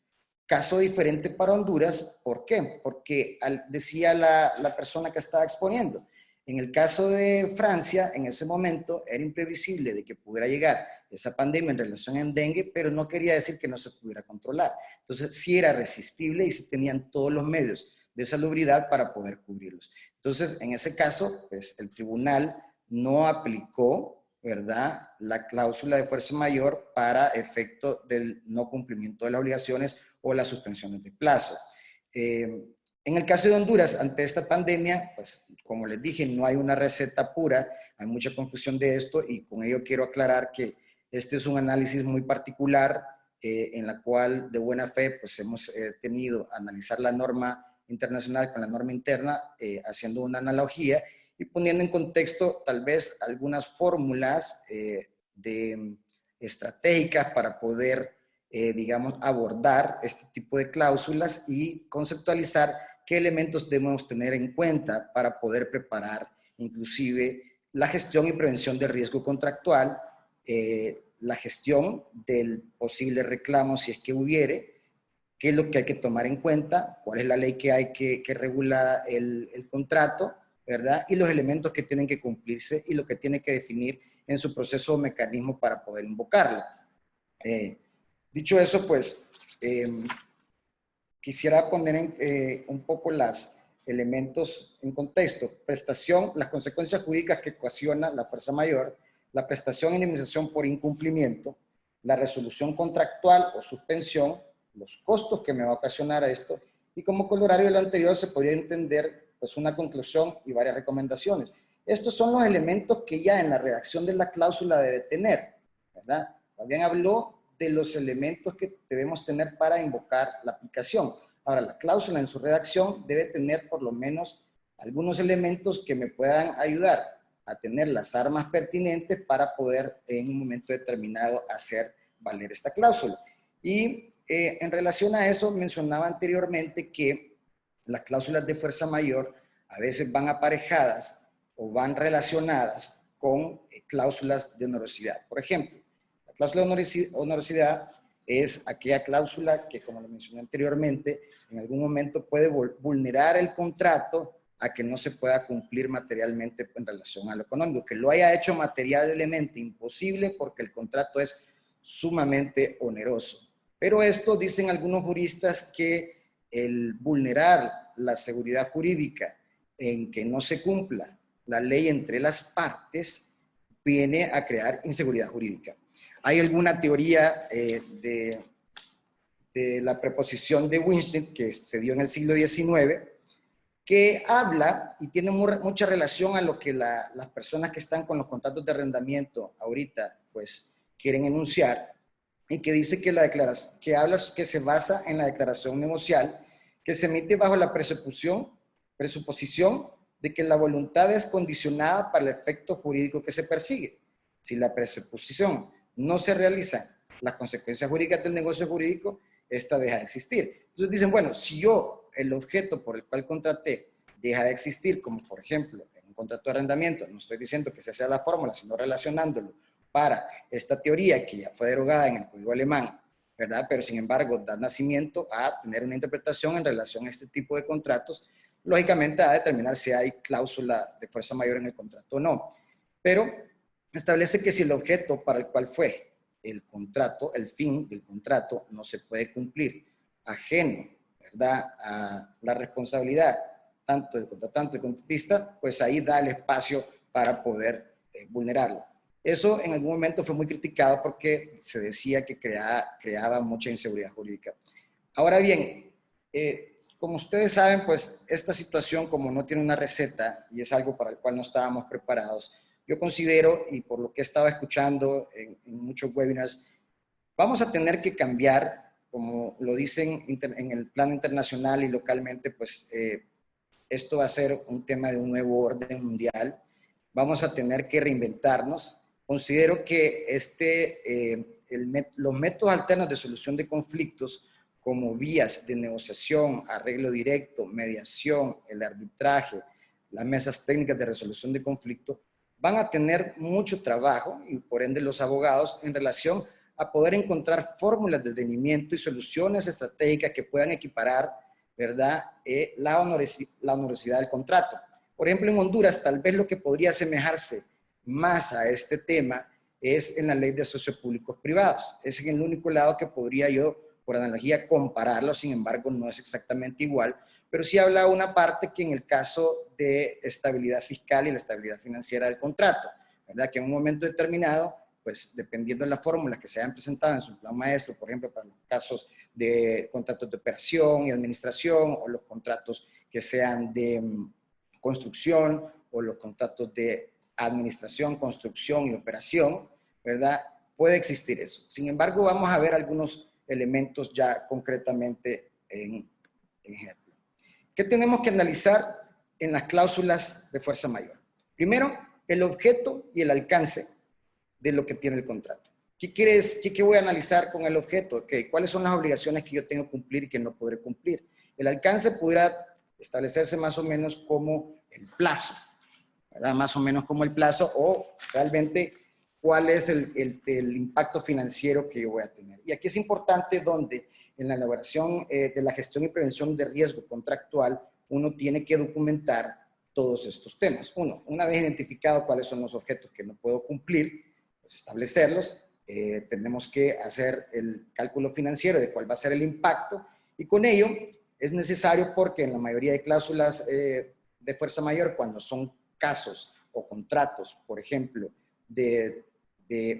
[SPEAKER 3] Caso diferente para Honduras, ¿por qué? Porque decía la persona que estaba exponiendo, en el caso de Francia, en ese momento era imprevisible de que pudiera llegar esa pandemia en relación a dengue, pero no quería decir que no se pudiera controlar. Entonces, sí era resistible y se tenían todos los medios de salubridad para poder cubrirlos. Entonces, en ese caso, pues el tribunal no aplicó, ¿verdad?, la cláusula de fuerza mayor para efecto del no cumplimiento de las obligaciones o las suspensiones de plazo. En el caso de Honduras, ante esta pandemia, pues como les dije, no hay una receta pura, hay mucha confusión de esto y con ello quiero aclarar que este es un análisis muy particular en la cual de buena fe pues hemos tenido analizar la norma internacional con la norma interna, haciendo una analogía y poniendo en contexto tal vez algunas fórmulas estratégicas para poder, digamos, abordar este tipo de cláusulas y conceptualizar qué elementos debemos tener en cuenta para poder preparar inclusive la gestión y prevención de riesgo contractual, la gestión del posible reclamo si es que hubiere, qué es lo que hay que tomar en cuenta, cuál es la ley que hay que regula el contrato, ¿verdad? Y los elementos que tienen que cumplirse y lo que tiene que definir en su proceso o mecanismo para poder invocarla. Dicho eso, pues, quisiera poner un poco los elementos en contexto. Prestación, las consecuencias jurídicas que ocasiona la fuerza mayor, la prestación e indemnización por incumplimiento, la resolución contractual o suspensión, los costos que me va a ocasionar a esto, y como corolario de lo anterior se podría entender pues una conclusión y varias recomendaciones. Estos son los elementos que ya en la redacción de la cláusula debe tener, ¿verdad? También habló de los elementos que debemos tener para invocar la aplicación. Ahora, la cláusula en su redacción debe tener por lo menos algunos elementos que me puedan ayudar a tener las armas pertinentes para poder en un momento determinado hacer valer esta cláusula. Y en relación a eso mencionaba anteriormente que las cláusulas de fuerza mayor a veces van aparejadas o van relacionadas con cláusulas de onerosidad. Por ejemplo, la cláusula de onerosidad es aquella cláusula que, como lo mencioné anteriormente, en algún momento puede vulnerar el contrato a que no se pueda cumplir materialmente en relación a lo económico, que lo haya hecho materialmente imposible porque el contrato es sumamente oneroso. Pero esto, dicen algunos juristas, que el vulnerar la seguridad jurídica en que no se cumpla la ley entre las partes viene a crear inseguridad jurídica. Hay alguna teoría de la preposición de Winston que se dio en el siglo XIX que habla y tiene mucha relación a lo que las personas que están con los contratos de arrendamiento ahorita pues quieren enunciar y que dice que que se basa en la declaración negocial que se emite bajo la presuposición de que la voluntad es condicionada para el efecto jurídico que se persigue. Si la presuposición no se realiza, las consecuencias jurídicas del negocio jurídico, esta deja de existir. Entonces dicen, bueno, si yo, el objeto por el cual contraté, deja de existir, como por ejemplo, en un contrato de arrendamiento, no estoy diciendo que esa sea la fórmula, sino relacionándolo para esta teoría que ya fue derogada en el código alemán, ¿verdad? Pero sin embargo da nacimiento a tener una interpretación en relación a este tipo de contratos, lógicamente a determinar si hay cláusula de fuerza mayor en el contrato o no. Pero establece que si el objeto para el cual fue el contrato, el fin del contrato, no se puede cumplir, ajeno, ¿verdad?, a la responsabilidad tanto del contratante como del contratista, pues ahí da el espacio para poder vulnerarlo. Eso en algún momento fue muy criticado porque se decía que creaba mucha inseguridad jurídica. Ahora bien, como ustedes saben, pues esta situación, como no tiene una receta y es algo para el cual no estábamos preparados, yo considero, y por lo que he estado escuchando en muchos webinars, vamos a tener que cambiar, como lo dicen en el plano internacional y localmente, pues esto va a ser un tema de un nuevo orden mundial. Vamos a tener que reinventarnos. Considero que los métodos alternos de solución de conflictos, como vías de negociación, arreglo directo, mediación, el arbitraje, las mesas técnicas de resolución de conflictos, van a tener mucho trabajo, y por ende los abogados, en relación a poder encontrar fórmulas de entendimiento y soluciones estratégicas que puedan equiparar, ¿verdad?, la honorosidad del contrato. Por ejemplo, en Honduras, tal vez lo que podría asemejarse más a este tema es en la ley de socios públicos privados. Es en el único lado que podría yo, por analogía, compararlo. Sin embargo, no es exactamente igual, pero sí habla una parte que en el caso de estabilidad fiscal y la estabilidad financiera del contrato, ¿verdad?, que en un momento determinado, pues dependiendo de las fórmulas que se hayan presentado en su plan maestro, por ejemplo, para los casos de contratos de operación y administración, o los contratos que sean de construcción, o los contratos de administración, construcción y operación, ¿verdad?, puede existir eso. Sin embargo, vamos a ver algunos elementos ya concretamente en ejemplo. ¿Qué tenemos que analizar en las cláusulas de fuerza mayor? Primero, el objeto y el alcance de lo que tiene el contrato. ¿Qué voy a analizar con el objeto? Okay, ¿cuáles son las obligaciones que yo tengo que cumplir y que no podré cumplir? El alcance pudiera establecerse más o menos como el plazo, ¿verdad? Más o menos como el plazo, o realmente cuál es el impacto financiero que yo voy a tener. Y aquí es importante donde en la elaboración de la gestión y prevención de riesgo contractual, uno tiene que documentar todos estos temas. Una vez identificado cuáles son los objetos que no puedo cumplir, pues establecerlos, tenemos que hacer el cálculo financiero de cuál va a ser el impacto, y con ello es necesario, porque en la mayoría de cláusulas de fuerza mayor, cuando son casos o contratos, por ejemplo, de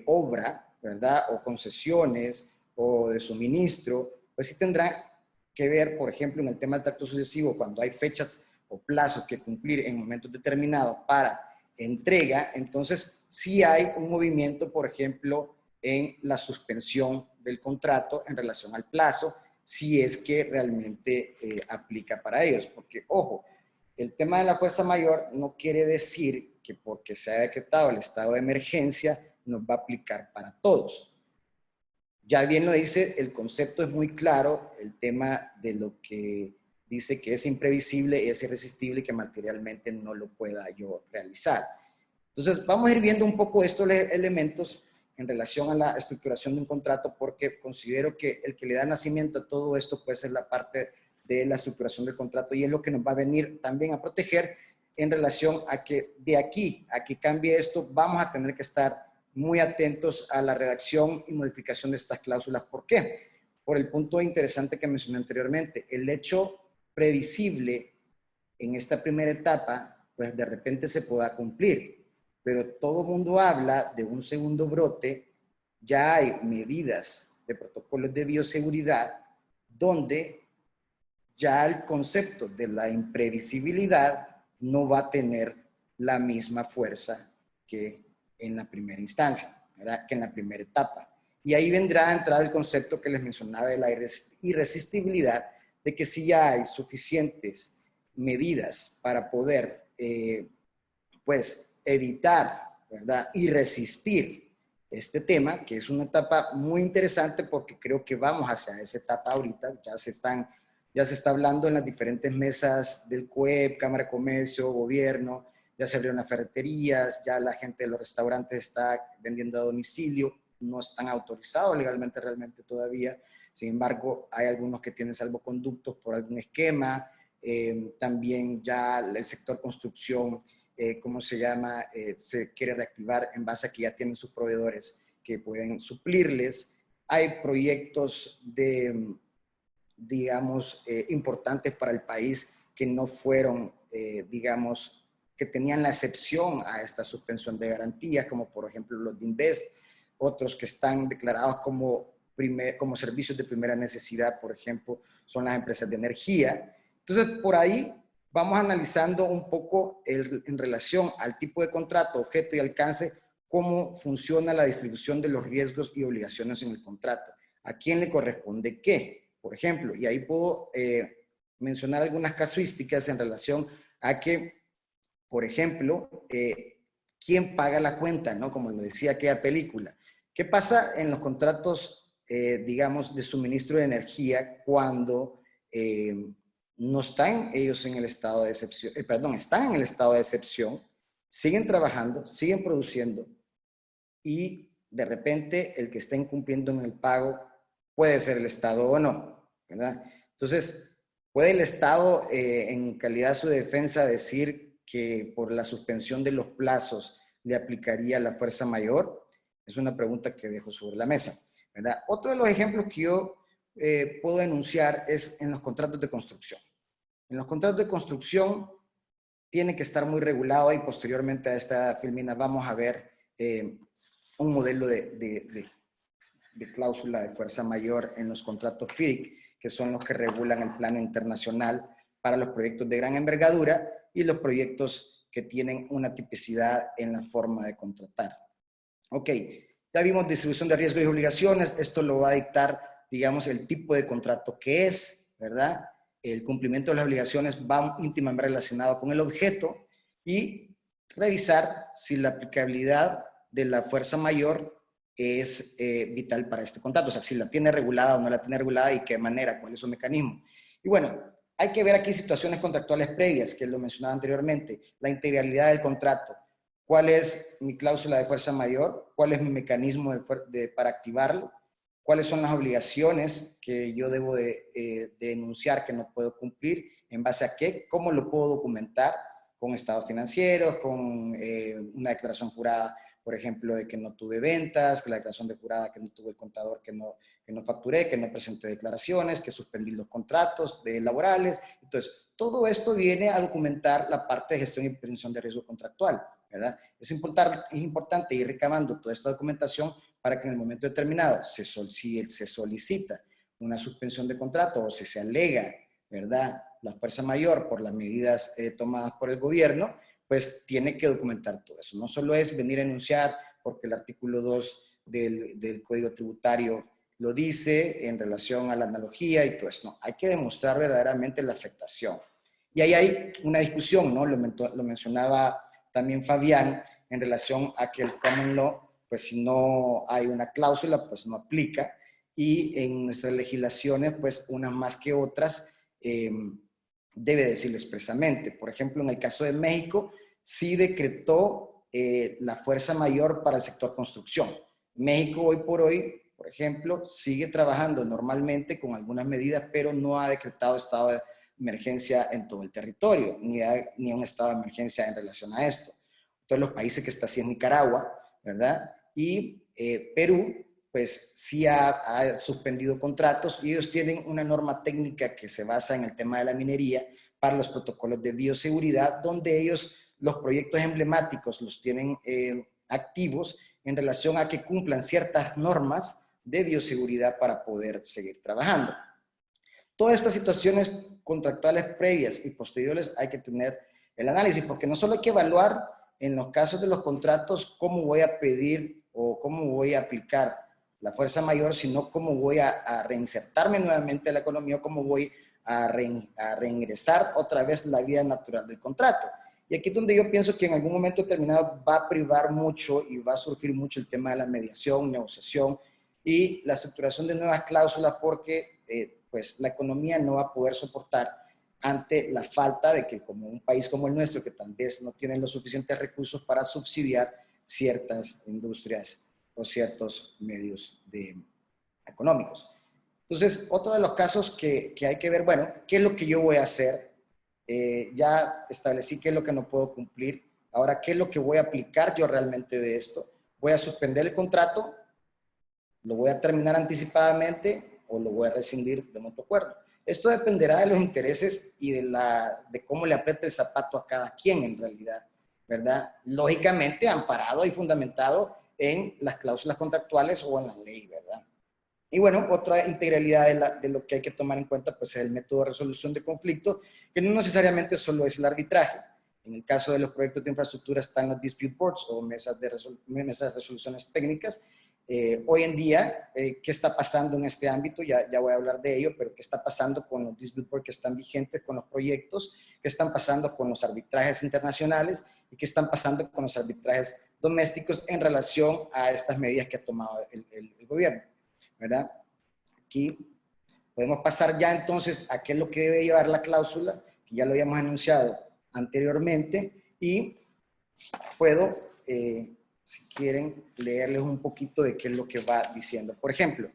[SPEAKER 3] obra, ¿verdad?, o concesiones o de suministro, pues sí tendrá que ver, por ejemplo, en el tema del tracto sucesivo, cuando hay fechas o plazos que cumplir en momentos determinados para entrega, entonces sí hay un movimiento, por ejemplo, en la suspensión del contrato en relación al plazo, si es que realmente aplica para ellos. Porque, ojo, el tema de la fuerza mayor no quiere decir que porque se ha decretado el estado de emergencia nos va a aplicar para todos. Ya bien lo dice, el concepto es muy claro, el tema de lo que dice que es imprevisible, es irresistible y que materialmente no lo pueda yo realizar. Entonces, vamos a ir viendo un poco estos elementos en relación a la estructuración de un contrato, porque considero que el que le da nacimiento a todo esto puede ser la parte de la estructuración del contrato, y es lo que nos va a venir también a proteger en relación a que de aquí a que cambie esto, vamos a tener que estar muy atentos a la redacción y modificación de estas cláusulas. ¿Por qué? Por el punto interesante que mencioné anteriormente, el hecho previsible en esta primera etapa, pues de repente se pueda cumplir, pero todo mundo habla de un segundo brote, ya hay medidas de protocolos de bioseguridad donde ya el concepto de la imprevisibilidad no va a tener la misma fuerza que en la primera instancia. ¿verdad?, que en la primera etapa. Y ahí vendrá a entrar el concepto que les mencionaba de la irresistibilidad, de que si ya hay suficientes medidas para poder, pues, evitar, ¿verdad?, y resistir este tema, que es una etapa muy interesante porque creo que vamos hacia esa etapa ahorita, ya se está hablando en las diferentes mesas del COEP, Cámara de Comercio, Gobierno, ya se abrieron las ferreterías, ya la gente de los restaurantes está vendiendo a domicilio, no están autorizados legalmente realmente todavía, sin embargo hay algunos que tienen salvoconductos por algún esquema, también ya el sector construcción, ¿cómo se llama? Se quiere reactivar en base a que ya tienen sus proveedores que pueden suplirles. Hay proyectos digamos, importantes para el país que no fueron, digamos, que tenían la excepción a esta suspensión de garantías, como por ejemplo los de Invest, otros que están declarados como servicios de primera necesidad, por ejemplo, son las empresas de energía. Entonces, por ahí vamos analizando un poco en relación al tipo de contrato, objeto y alcance, cómo funciona la distribución de los riesgos y obligaciones en el contrato. ¿A quién le corresponde qué? Por ejemplo, y ahí puedo mencionar algunas casuísticas en relación a que, por ejemplo, ¿quién paga la cuenta? ¿No? Como lo decía aquella película. ¿Qué pasa en los contratos, digamos, de suministro de energía cuando no están ellos en el estado de excepción, están en el estado de excepción, siguen trabajando, siguen produciendo y de repente el que está incumpliendo en el pago puede ser el Estado o no, ¿verdad? Entonces, ¿puede el Estado en calidad de su defensa decir que por la suspensión de los plazos le aplicaría la fuerza mayor? Es una pregunta que dejo sobre la mesa, ¿verdad? Otro de los ejemplos que yo puedo enunciar es en los contratos de construcción. En los contratos de construcción tiene que estar muy regulado y posteriormente a esta filmina vamos a ver un modelo de cláusula de fuerza mayor en los contratos FIDIC, que son los que regulan el plano internacional para los proyectos de gran envergadura y los proyectos que tienen una tipicidad en la forma de contratar. Ok, ya vimos distribución de riesgos y obligaciones, esto lo va a dictar, digamos, el tipo de contrato que es, ¿verdad? El cumplimiento de las obligaciones va íntimamente relacionado con el objeto y revisar si la aplicabilidad de la fuerza mayor es vital para este contrato, o sea, si la tiene regulada o no la tiene regulada y qué manera, cuál es su mecanismo. Y bueno, hay que ver aquí situaciones contractuales previas, que lo mencionaba anteriormente, la integralidad del contrato, cuál es mi cláusula de fuerza mayor, cuál es mi mecanismo para activarlo, cuáles son las obligaciones que yo debo de enunciar que no puedo cumplir, en base a qué, cómo lo puedo documentar con estados financieros, con una declaración jurada, por ejemplo, de que no tuve ventas, que la declaración de jurada que no tuve el contador, que no facturé, que no presenté declaraciones, que suspendí los contratos laborales. Entonces, todo esto viene a documentar la parte de gestión y prevención de riesgo contractual, ¿verdad? Es importante ir recabando toda esta documentación para que en el momento determinado, si se solicita una suspensión de contrato o si se alega, ¿verdad?, la fuerza mayor por las medidas tomadas por el gobierno, pues tiene que documentar todo eso. No solo es venir a enunciar porque el artículo 2 del Código Tributario lo dice en relación a la analogía y todo eso. No, hay que demostrar verdaderamente la afectación. Y ahí hay una discusión, ¿no? Lo mencionaba también Fabián en relación a que el common law, pues si no hay una cláusula, pues no aplica. Y en nuestras legislaciones, pues unas más que otras, debe decirlo expresamente. Por ejemplo, en el caso de México, sí decretó la fuerza mayor para el sector construcción. México hoy por hoy, por ejemplo, sigue trabajando normalmente con algunas medidas, pero no ha decretado estado de emergencia en todo el territorio, ni un estado de emergencia en relación a esto. Todos los países que está así es Nicaragua, ¿verdad? Y Perú, pues sí ha suspendido contratos y ellos tienen una norma técnica que se basa en el tema de la minería para los protocolos de bioseguridad, donde ellos los proyectos emblemáticos los tienen activos en relación a que cumplan ciertas normas de bioseguridad para poder seguir trabajando. Todas estas situaciones contractuales previas y posteriores hay que tener el análisis, porque no solo hay que evaluar en los casos de los contratos cómo voy a pedir o cómo voy a aplicar la fuerza mayor, sino cómo voy a reinsertarme nuevamente a la economía, cómo voy a reingresar otra vez la vida natural del contrato. Y aquí es donde yo pienso que en algún momento determinado va a privar mucho y va a surgir mucho el tema de la mediación, negociación y la estructuración de nuevas cláusulas, porque pues la economía no va a poder soportar ante la falta de que, como un país como el nuestro, que tal vez no tiene los suficientes recursos para subsidiar ciertas industrias o ciertos medios económicos. Entonces, otro de los casos que hay que ver, bueno, ¿qué es lo que yo voy a hacer? Ya establecí qué es lo que no puedo cumplir. Ahora, ¿qué es lo que voy a aplicar yo realmente de esto? ¿Voy a suspender el contrato? ¿Lo voy a terminar anticipadamente o lo voy a rescindir de mutuo acuerdo? Esto dependerá de los intereses y de cómo le apriete el zapato a cada quien en realidad, ¿verdad? Lógicamente amparado y fundamentado en las cláusulas contractuales o en la ley, ¿verdad? Y bueno, otra integralidad de lo que hay que tomar en cuenta pues es el método de resolución de conflicto, que no necesariamente solo es el arbitraje. En el caso de los proyectos de infraestructura están los dispute boards o mesas de resoluciones técnicas. Hoy en día, ¿qué está pasando en este ámbito? Ya voy a hablar de ello, pero ¿qué está pasando con los dispute boards que están vigentes con los proyectos? ¿Qué están pasando con los arbitrajes internacionales? ¿Y qué están pasando con los arbitrajes domésticos en relación a estas medidas que ha tomado el gobierno? ¿Verdad? Aquí podemos pasar ya entonces a qué es lo que debe llevar la cláusula, que ya lo habíamos anunciado anteriormente, y puedo, si quieren, leerles un poquito de qué es lo que va diciendo. Por ejemplo,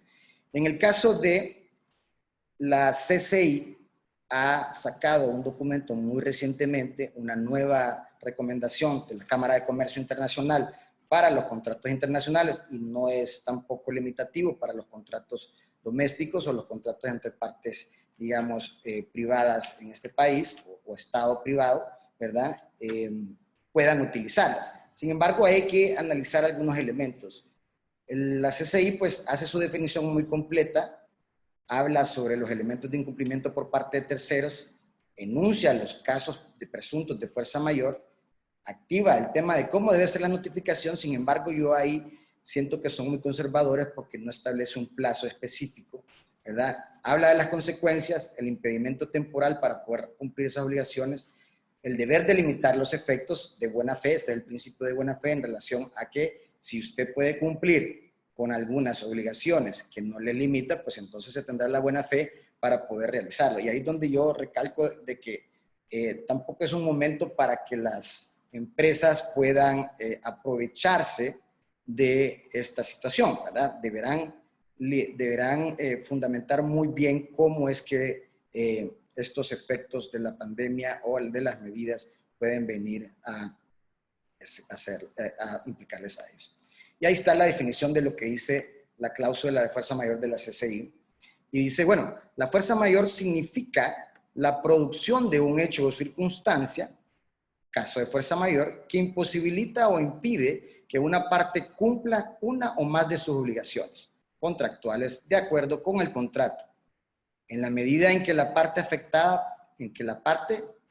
[SPEAKER 3] en el caso de la CCI, ha sacado un documento muy recientemente, una nueva recomendación de la Cámara de Comercio Internacional para los contratos internacionales, y no es tampoco limitativo para los contratos domésticos o los contratos entre partes, digamos, privadas en este país o Estado privado, ¿verdad? Puedan utilizarlas. Sin embargo, hay que analizar algunos elementos. La CCI, pues, hace su definición muy completa, habla sobre los elementos de incumplimiento por parte de terceros, enuncia los casos de presuntos de fuerza mayor, activa el tema de cómo debe ser la notificación. Sin embargo, yo ahí siento que son muy conservadores porque no establece un plazo específico, ¿verdad? Habla de las consecuencias, el impedimento temporal para poder cumplir esas obligaciones, el deber de limitar los efectos de buena fe, este es el principio de buena fe en relación a que si usted puede cumplir con algunas obligaciones que no le limita, pues entonces se tendrá la buena fe para poder realizarlo. Y ahí es donde yo recalco de que tampoco es un momento para que las empresas puedan aprovecharse de esta situación, ¿verdad? Deberán fundamentar muy bien cómo es que estos efectos de la pandemia o de las medidas pueden venir a implicarles a ellos. Y ahí está la definición de lo que dice la cláusula de fuerza mayor de la CCI. Y dice, bueno, la fuerza mayor significa la producción de un hecho o circunstancia, caso de fuerza mayor, que imposibilita o impide que una parte cumpla una o más de sus obligaciones contractuales de acuerdo con el contrato, en la medida en que la parte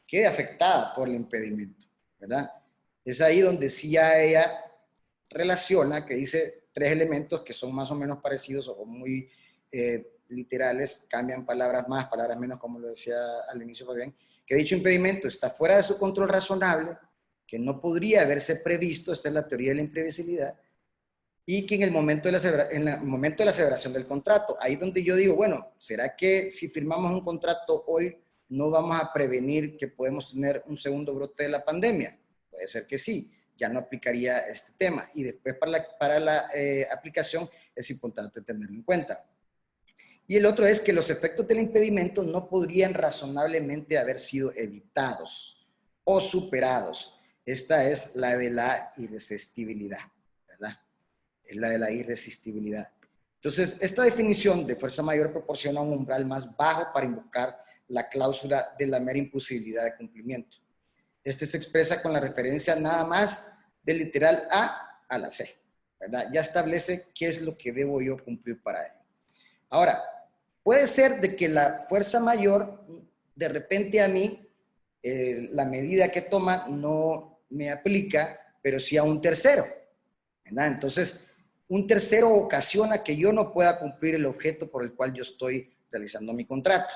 [SPEAKER 3] quede afectada por el impedimento, ¿verdad? Es ahí donde sí ya ella relaciona, que dice tres elementos que son más o menos parecidos o muy literales, cambian palabras más, palabras menos, como lo decía al inicio Fabián, que dicho impedimento está fuera de su control razonable, que no podría haberse previsto, esta es la teoría de la imprevisibilidad, y que en el momento de la celebración del contrato, ahí donde yo digo, bueno, ¿será que si firmamos un contrato hoy no vamos a prevenir que podemos tener un segundo brote de la pandemia? Puede ser que sí, ya no aplicaría este tema. Y después para la aplicación es importante tenerlo en cuenta. Y el otro es que los efectos del impedimento no podrían razonablemente haber sido evitados o superados. Esta es la de la irresistibilidad, ¿verdad? Es la de la irresistibilidad. Entonces, esta definición de fuerza mayor proporciona un umbral más bajo para invocar la cláusula de la mera imposibilidad de cumplimiento. Este se expresa con la referencia nada más del literal a la C, ¿verdad? Ya establece qué es lo que debo yo cumplir para ello. Ahora, puede ser de que la fuerza mayor, de repente a mí, la medida que toma no me aplica, pero sí a un tercero, ¿verdad? Entonces, un tercero ocasiona que yo no pueda cumplir el objeto por el cual yo estoy realizando mi contrato.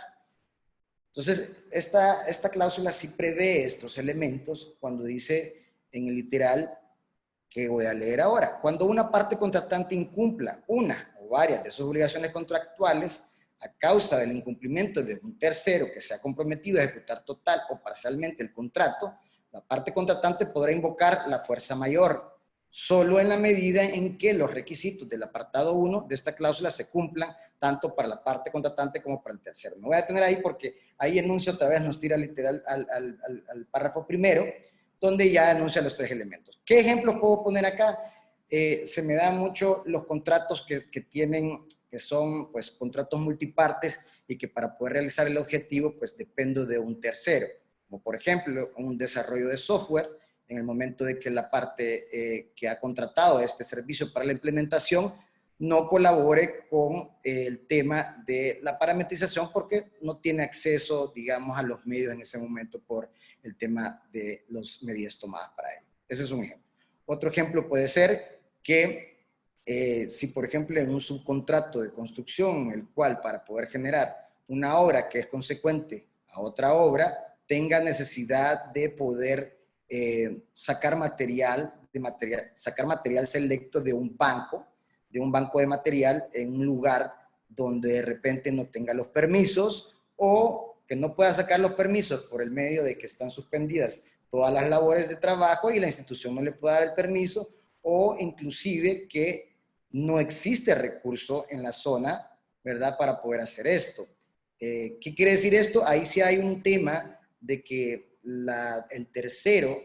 [SPEAKER 3] Entonces, esta cláusula sí prevé estos elementos cuando dice en el literal que voy a leer ahora. Cuando una parte contratante incumpla una o varias de sus obligaciones contractuales a causa del incumplimiento de un tercero que se ha comprometido a ejecutar total o parcialmente el contrato, la parte contratante podrá invocar la fuerza mayor, solo en la medida en que los requisitos del apartado 1 de esta cláusula se cumplan tanto para la parte contratante como para el tercero. Me voy a detener ahí porque ahí enuncia otra vez, nos tira literal al párrafo primero, donde ya anuncia los 3 elementos. ¿Qué ejemplos puedo poner acá? Se me dan mucho los contratos que son pues contratos multipartes y que para poder realizar el objetivo pues dependo de un tercero, como por ejemplo un desarrollo de software. En el momento de que la parte que ha contratado este servicio para la implementación no colabore con el tema de la parametrización porque no tiene acceso, digamos, a los medios en ese momento por el tema de las medidas tomadas para ello. Ese es un ejemplo. Otro ejemplo puede ser que si, por ejemplo, en un subcontrato de construcción, el cual para poder generar una obra que es consecuente a otra obra, tenga necesidad de poder sacar material selecto de un banco de material en un lugar donde de repente no tenga los permisos o que no pueda sacar los permisos por el medio de que están suspendidas todas las labores de trabajo y la institución no le puede dar el permiso, o inclusive que no existe recurso en la zona, ¿verdad?, para poder hacer esto. ¿Qué quiere decir esto? Ahí sí hay un tema de que el tercero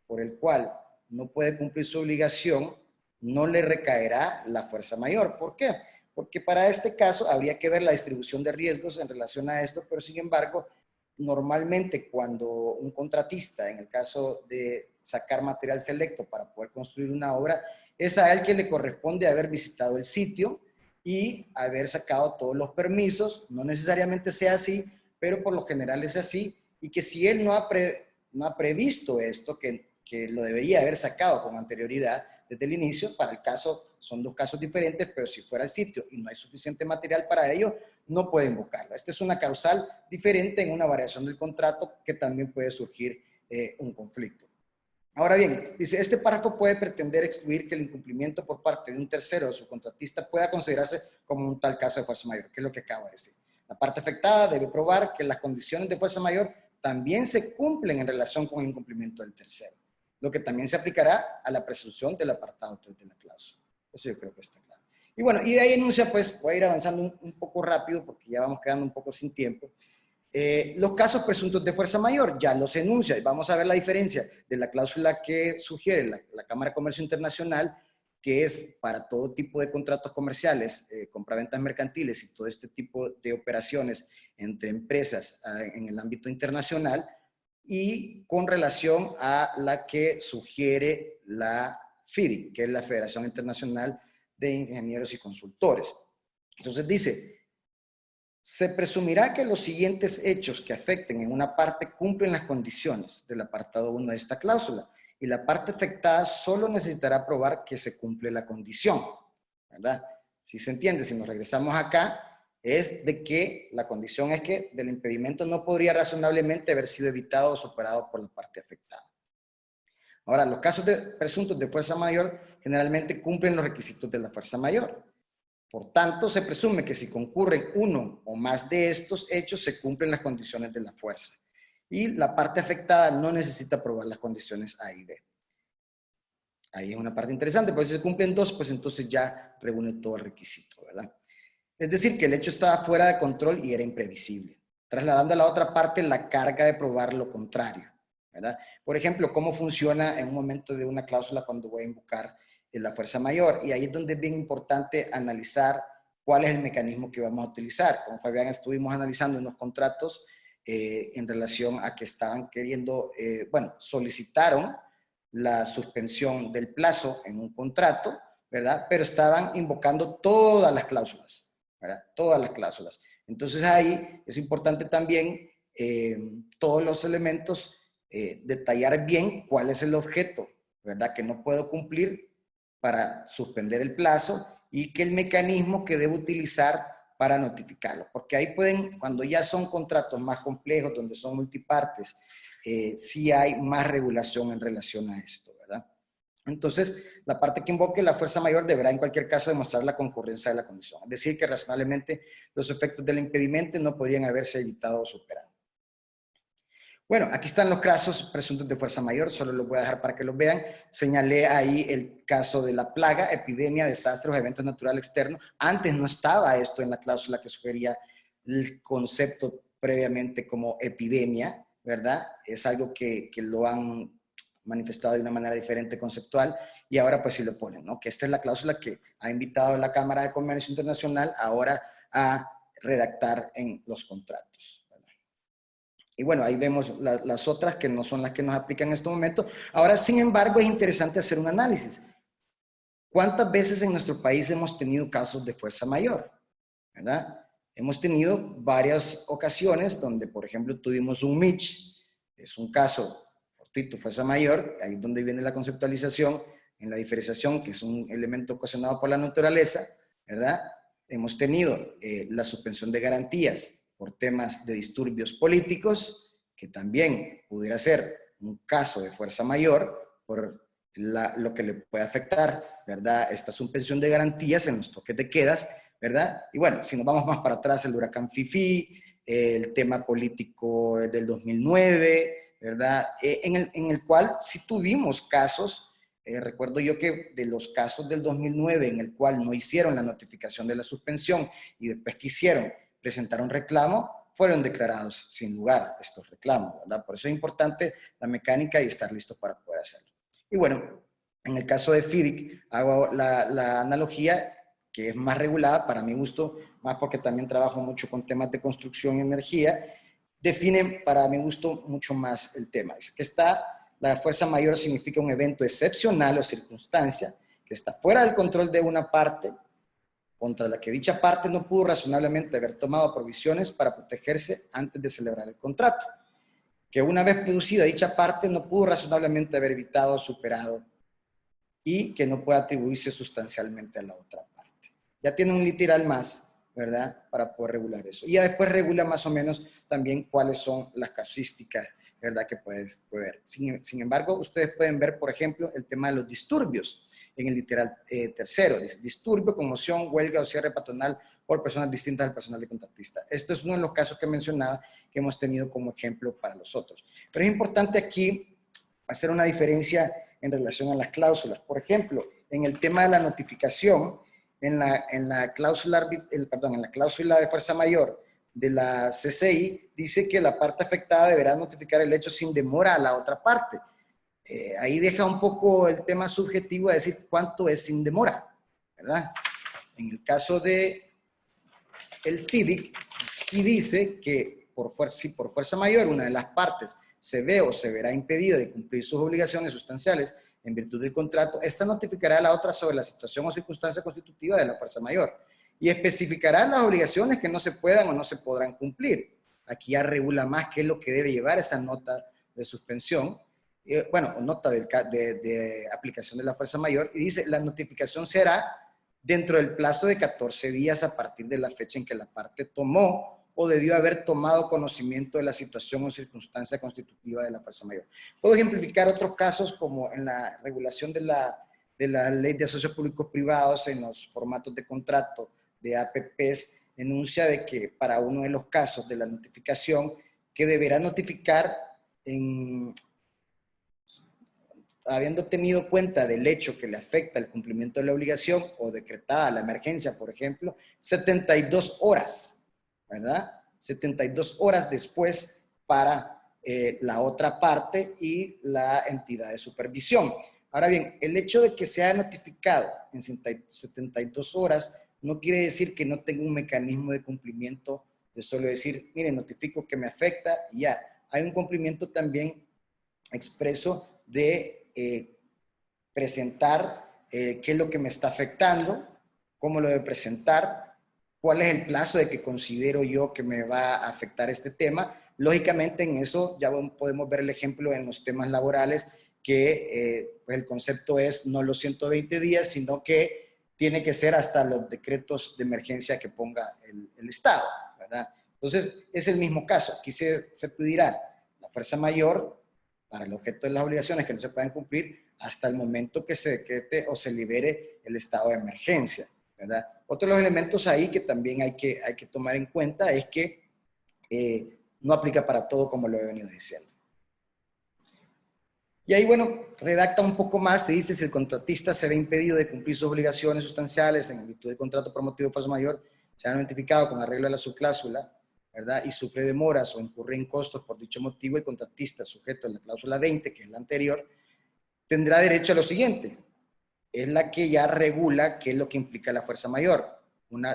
[SPEAKER 3] por el cual no puede cumplir su obligación no le recaerá la fuerza mayor. ¿Por qué? Porque para este caso habría que ver la distribución de riesgos en relación a esto, pero sin embargo, normalmente cuando un contratista, en el caso de sacar material selecto para poder construir una obra, es a él que le corresponde haber visitado el sitio y haber sacado todos los permisos. No necesariamente sea así, pero por lo general es así, y que si él no ha previsto esto, que lo debería haber sacado con anterioridad desde el inicio, para el caso, son 2 casos diferentes, pero si fuera el sitio y no hay suficiente material para ello, no puede invocarlo. Esta es una causal diferente en una variación del contrato que también puede surgir un conflicto. Ahora bien, dice, este párrafo puede pretender excluir que el incumplimiento por parte de un tercero o subcontratista pueda considerarse como un tal caso de fuerza mayor, que es lo que acabo de decir. La parte afectada debe probar que las condiciones de fuerza mayor también se cumplen en relación con el incumplimiento del tercero, lo que también se aplicará a la presunción del apartado 3 de la cláusula. Eso yo creo que está claro. Y bueno, y de ahí enuncia, pues voy a ir avanzando un poco rápido porque ya vamos quedando un poco sin tiempo. Los casos presuntos de fuerza mayor ya los enuncia y vamos a ver la diferencia de la cláusula que sugiere la Cámara de Comercio Internacional, que es para todo tipo de contratos comerciales, compraventas mercantiles y todo este tipo de operaciones entre empresas en el ámbito internacional, y con relación a la que sugiere la FIDI, que es la Federación Internacional de Ingenieros y Consultores. Entonces dice, se presumirá que los siguientes hechos que afecten en una parte cumplen las condiciones del apartado 1 de esta cláusula, y la parte afectada solo necesitará probar que se cumple la condición, ¿verdad? Si se entiende, si nos regresamos acá, es de que la condición es que del impedimento no podría razonablemente haber sido evitado o superado por la parte afectada. Ahora, los casos presuntos de fuerza mayor generalmente cumplen los requisitos de la fuerza mayor. Por tanto, se presume que si concurren uno o más de estos hechos, se cumplen las condiciones de la fuerza. Y la parte afectada no necesita probar las condiciones A y B. Ahí es una parte interesante, porque si se cumplen 2, pues entonces ya reúne todo el requisito, ¿verdad? Es decir, que el hecho estaba fuera de control y era imprevisible, trasladando a la otra parte la carga de probar lo contrario, ¿verdad? Por ejemplo, cómo funciona en un momento de una cláusula cuando voy a invocar la fuerza mayor. Y ahí es donde es bien importante analizar cuál es el mecanismo que vamos a utilizar. Con Fabián estuvimos analizando unos contratos en relación a que estaban queriendo, solicitaron la suspensión del plazo en un contrato, ¿verdad? Pero estaban invocando todas las cláusulas, ¿verdad? Todas las cláusulas. Entonces ahí es importante también todos los elementos, detallar bien cuál es el objeto, ¿verdad? Que no puedo cumplir para suspender el plazo y que el mecanismo que debe utilizar para notificarlo. Porque ahí pueden, cuando ya son contratos más complejos, donde son multipartes, sí hay más regulación en relación a esto, ¿verdad? Entonces, la parte que invoque la fuerza mayor deberá en cualquier caso demostrar la concurrencia de la condición. Es decir, que razonablemente los efectos del impedimento no podrían haberse evitado o superado. Bueno, aquí están los casos presuntos de fuerza mayor, solo los voy a dejar para que los vean. Señalé ahí el caso de la plaga, epidemia, desastres o eventos naturales externos. Antes no estaba esto en la cláusula que sugería el concepto previamente como epidemia, ¿verdad? Es algo que lo han manifestado de una manera diferente conceptual y ahora pues sí lo ponen, ¿no? Que esta es la cláusula que ha invitado a la Cámara de Comercio Internacional ahora a redactar en los contratos. Y bueno, ahí vemos las otras que no son las que nos aplican en este momento. Ahora, sin embargo, es interesante hacer un análisis. ¿Cuántas veces en nuestro país hemos tenido casos de fuerza mayor? ¿Verdad? Hemos tenido varias ocasiones donde, por ejemplo, tuvimos un MICH, es un caso fortuito, fuerza mayor, ahí es donde viene la conceptualización, en la diferenciación, que es un elemento ocasionado por la naturaleza, ¿verdad? Hemos tenido la suspensión de garantías por temas de disturbios políticos, que también pudiera ser un caso de fuerza mayor por lo que le puede afectar, ¿verdad? Esta suspensión de garantías en los toques de quedas, ¿verdad? Y bueno, si nos vamos más para atrás, el huracán Fifi, el tema político del 2009, ¿verdad? En el cual sí tuvimos casos, recuerdo yo que de los casos del 2009 en el cual no hicieron la notificación de la suspensión y después quisieron presentar un reclamo, fueron declarados sin lugar estos reclamos, ¿verdad? Por eso es importante la mecánica y estar listos para poder hacerlo. Y bueno, en el caso de FIDIC, hago la analogía que es más regulada, para mi gusto, más porque también trabajo mucho con temas de construcción y energía, define para mi gusto mucho más el tema. Dice que la fuerza mayor significa un evento excepcional o circunstancia que está fuera del control de una parte, contra la que dicha parte no pudo razonablemente haber tomado provisiones para protegerse antes de celebrar el contrato, que una vez producida dicha parte no pudo razonablemente haber evitado o superado y que no puede atribuirse sustancialmente a la otra parte. Ya tiene un literal más, ¿verdad? Para poder regular eso. Y ya después regula más o menos también cuáles son las casuísticas, ¿verdad? Que puedes ver. Sin embargo, ustedes pueden ver, por ejemplo, el tema de los disturbios en el literal tercero. Dice, disturbio, conmoción, huelga o cierre patronal por personas distintas al personal de contratista. Esto es uno de los casos que mencionaba que hemos tenido como ejemplo para los otros. Pero es importante aquí hacer una diferencia en relación a las cláusulas. Por ejemplo, en el tema de la notificación, en la cláusula de fuerza mayor de la CCI, dice que la parte afectada deberá notificar el hecho sin demora a la otra parte. Ahí deja un poco el tema subjetivo a decir cuánto es sin demora, ¿verdad? En el caso de el FIDIC, sí dice que si por fuerza mayor una de las partes se ve o se verá impedido de cumplir sus obligaciones sustanciales en virtud del contrato, esta notificará a la otra sobre la situación o circunstancia constitutiva de la fuerza mayor y especificará las obligaciones que no se puedan o no se podrán cumplir. Aquí ya regula más qué es lo que debe llevar esa nota de suspensión, nota de aplicación de la fuerza mayor, y dice, la notificación se hará dentro del plazo de 14 días a partir de la fecha en que la parte tomó o debió haber tomado conocimiento de la situación o circunstancia constitutiva de la fuerza mayor. Puedo ejemplificar otros casos como en la regulación de la ley de asociados públicos privados en los formatos de contrato de APPs, enuncia de que para uno de los casos de la notificación que deberá notificar habiendo tenido cuenta del hecho que le afecta el cumplimiento de la obligación o decretada la emergencia, por ejemplo, 72 horas, ¿verdad? 72 horas después para la otra parte y la entidad de supervisión. Ahora bien, el hecho de que sea notificado en 72 horas no quiere decir que no tenga un mecanismo de cumplimiento de solo decir, mire, notifico que me afecta y ya. Hay un cumplimiento también expreso de presentar qué es lo que me está afectando, cómo lo debo presentar, cuál es el plazo de que considero yo que me va a afectar este tema. Lógicamente en eso ya podemos ver el ejemplo en los temas laborales que pues el concepto es no los 120 días, sino que tiene que ser hasta los decretos de emergencia que ponga el Estado, ¿verdad? Entonces, es el mismo caso. Aquí se pedirá la fuerza mayor para el objeto de las obligaciones que no se puedan cumplir hasta el momento que se decrete o se libere el estado de emergencia, ¿verdad? Otro de los elementos ahí que también hay que tomar en cuenta es que no aplica para todo, como lo he venido diciendo. Y ahí, bueno, redacta un poco más, se dice: si el contratista se ve impedido de cumplir sus obligaciones sustanciales en virtud del contrato por motivo de fuerza mayor, se ha notificado con arreglo a la subcláusula, ¿verdad?, y sufre demoras o incurre en costos por dicho motivo, el contratista, sujeto a la cláusula 20, que es la anterior, tendrá derecho a lo siguiente. Es la que ya regula qué es lo que implica la fuerza mayor.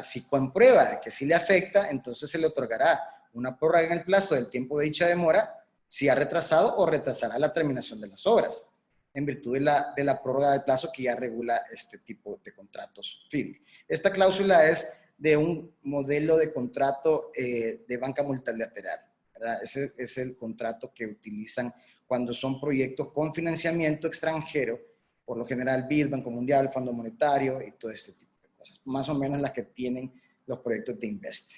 [SPEAKER 3] Si comprueba de que sí le afecta, entonces se le otorgará una prórroga en el plazo del tiempo de dicha demora, si ha retrasado o retrasará la terminación de las obras, en virtud de la prórroga del plazo que ya regula este tipo de contratos FIDIC. Esta cláusula es de un modelo de contrato de banca multilateral, ¿verdad? Ese es el contrato que utilizan cuando son proyectos con financiamiento extranjero, por lo general BID, Banco Mundial, Fondo Monetario y todo este tipo de cosas, más o menos las que tienen los proyectos de Invest.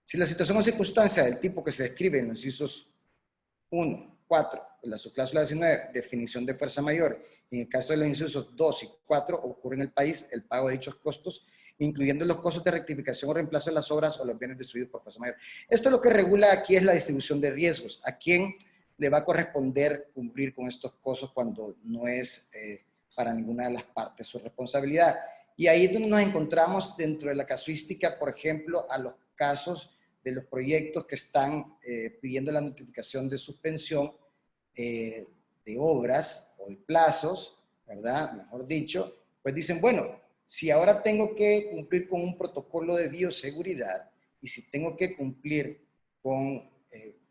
[SPEAKER 3] Si la situación o circunstancia del tipo que se describe en los incisos 1, 4, en la subcláusula 19, definición de fuerza mayor, y en el caso de los incisos 2 y 4, ocurre en el país el pago de dichos costos, incluyendo los costos de rectificación o reemplazo de las obras o los bienes destruidos por fuerza mayor. Esto lo que regula aquí es la distribución de riesgos. ¿A quién le va a corresponder cumplir con estos costos cuando no es para ninguna de las partes su responsabilidad? Y ahí es donde nos encontramos dentro de la casuística, por ejemplo, a los casos de los proyectos que están pidiendo la notificación de suspensión de obras o de plazos, ¿verdad? Mejor dicho, pues dicen, bueno, si ahora tengo que cumplir con un protocolo de bioseguridad y si tengo que cumplir con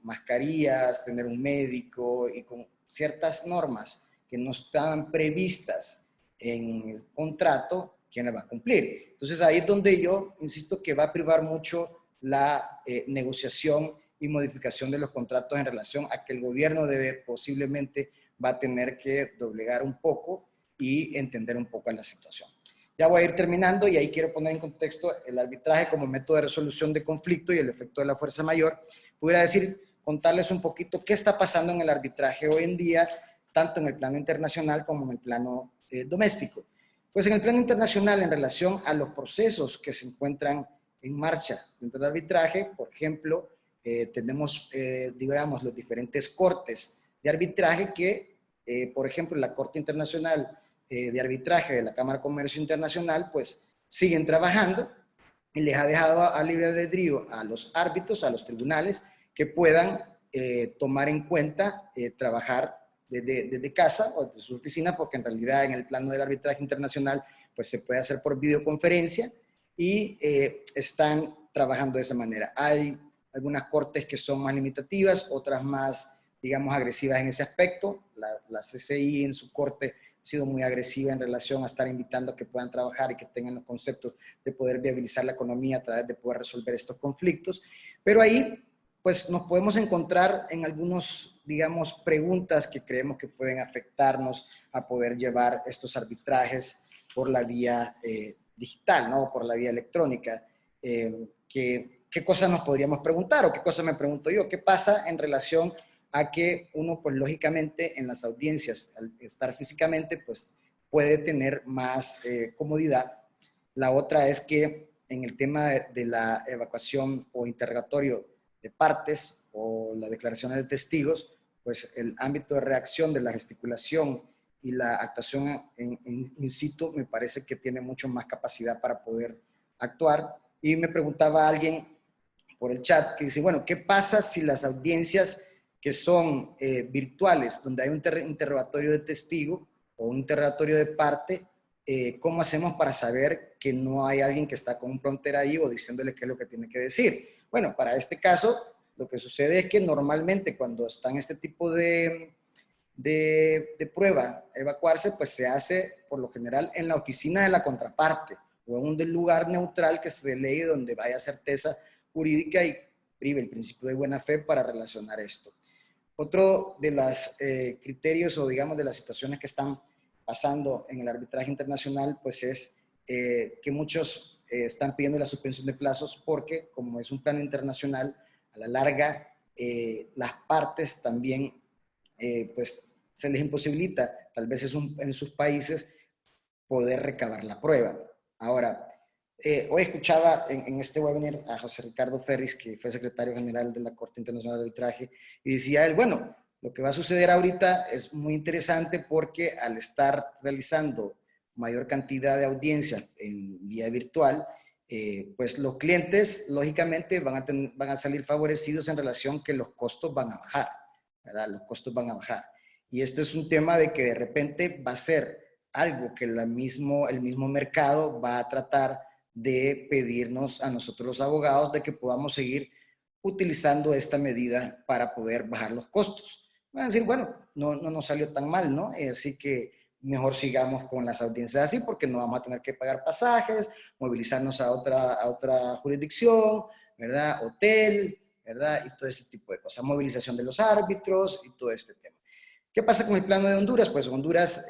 [SPEAKER 3] mascarillas, tener un médico y con ciertas normas que no estaban previstas en el contrato, ¿quién le va a cumplir? Entonces ahí es donde yo insisto que va a privar mucho la negociación y modificación de los contratos en relación a que el gobierno posiblemente va a tener que doblegar un poco y entender un poco la situación. Ya voy a ir terminando y ahí quiero poner en contexto el arbitraje como método de resolución de conflicto y el efecto de la fuerza mayor. Pudiera decir, contarles un poquito qué está pasando en el arbitraje hoy en día, tanto en el plano internacional como en el plano doméstico. Pues en el plano internacional, en relación a los procesos que se encuentran en marcha dentro del arbitraje, por ejemplo, tenemos, digamos, los diferentes cortes de arbitraje que, por ejemplo, la Corte Internacional de Arbitraje de la Cámara de Comercio Internacional, pues siguen trabajando y les ha dejado a libre albedrío a los árbitros, a los tribunales, que puedan tomar en cuenta trabajar desde casa o desde su oficina, porque en realidad en el plano del arbitraje internacional pues se puede hacer por videoconferencia y están trabajando de esa manera. Hay algunas cortes que son más limitativas, otras más, digamos, agresivas en ese aspecto. La CCI en su corte ha sido muy agresiva en relación a estar invitando a que puedan trabajar y que tengan los conceptos de poder viabilizar la economía a través de poder resolver estos conflictos. Pero ahí, pues, nos podemos encontrar en algunos, digamos, preguntas que creemos que pueden afectarnos a poder llevar estos arbitrajes por la vía digital, ¿no? Por la vía electrónica. ¿Qué cosas nos podríamos preguntar o qué cosas me pregunto yo? ¿Qué pasa en relación a que uno, pues lógicamente, en las audiencias, al estar físicamente, pues puede tener más comodidad? La otra es que en el tema de la evacuación o interrogatorio de partes o las declaraciones de testigos, pues el ámbito de reacción de la gesticulación y la actuación in situ me parece que tiene mucho más capacidad para poder actuar. Y me preguntaba alguien por el chat que dice, bueno, ¿qué pasa si las audiencias que son virtuales, donde hay un interrogatorio de testigo o un interrogatorio de parte, ¿cómo hacemos para saber que no hay alguien que está con un prompter ahí o diciéndole qué es lo que tiene que decir? Bueno, para este caso, lo que sucede es que normalmente cuando están este tipo de prueba, evacuarse, pues se hace por lo general en la oficina de la contraparte o en un lugar neutral que se delegue donde haya certeza jurídica y prive el principio de buena fe para relacionar esto. Otro de los criterios o digamos de las situaciones que están pasando en el arbitraje internacional, pues es que muchos están pidiendo la suspensión de plazos porque como es un plano internacional, a la larga las partes también pues se les imposibilita, tal vez en sus países, poder recabar la prueba. Ahora, hoy escuchaba en este webinar a José Ricardo Ferris, que fue secretario general de la Corte Internacional de Arbitraje, y decía él, bueno, lo que va a suceder ahorita es muy interesante porque al estar realizando mayor cantidad de audiencias en vía virtual, pues los clientes, lógicamente, van a salir favorecidos en relación que los costos van a bajar, ¿verdad? Los costos van a bajar. Y esto es un tema de que de repente va a ser algo que el mismo mercado va a tratar de pedirnos a nosotros los abogados de que podamos seguir utilizando esta medida para poder bajar los costos. Van a decir, bueno, no nos salió tan mal, ¿no? Así que mejor sigamos con las audiencias así porque no vamos a tener que pagar pasajes, movilizarnos a otra jurisdicción, ¿verdad? Hotel, ¿verdad? Y todo ese tipo de cosas. Movilización de los árbitros y todo este tema. ¿Qué pasa con el plano de Honduras? Pues Honduras,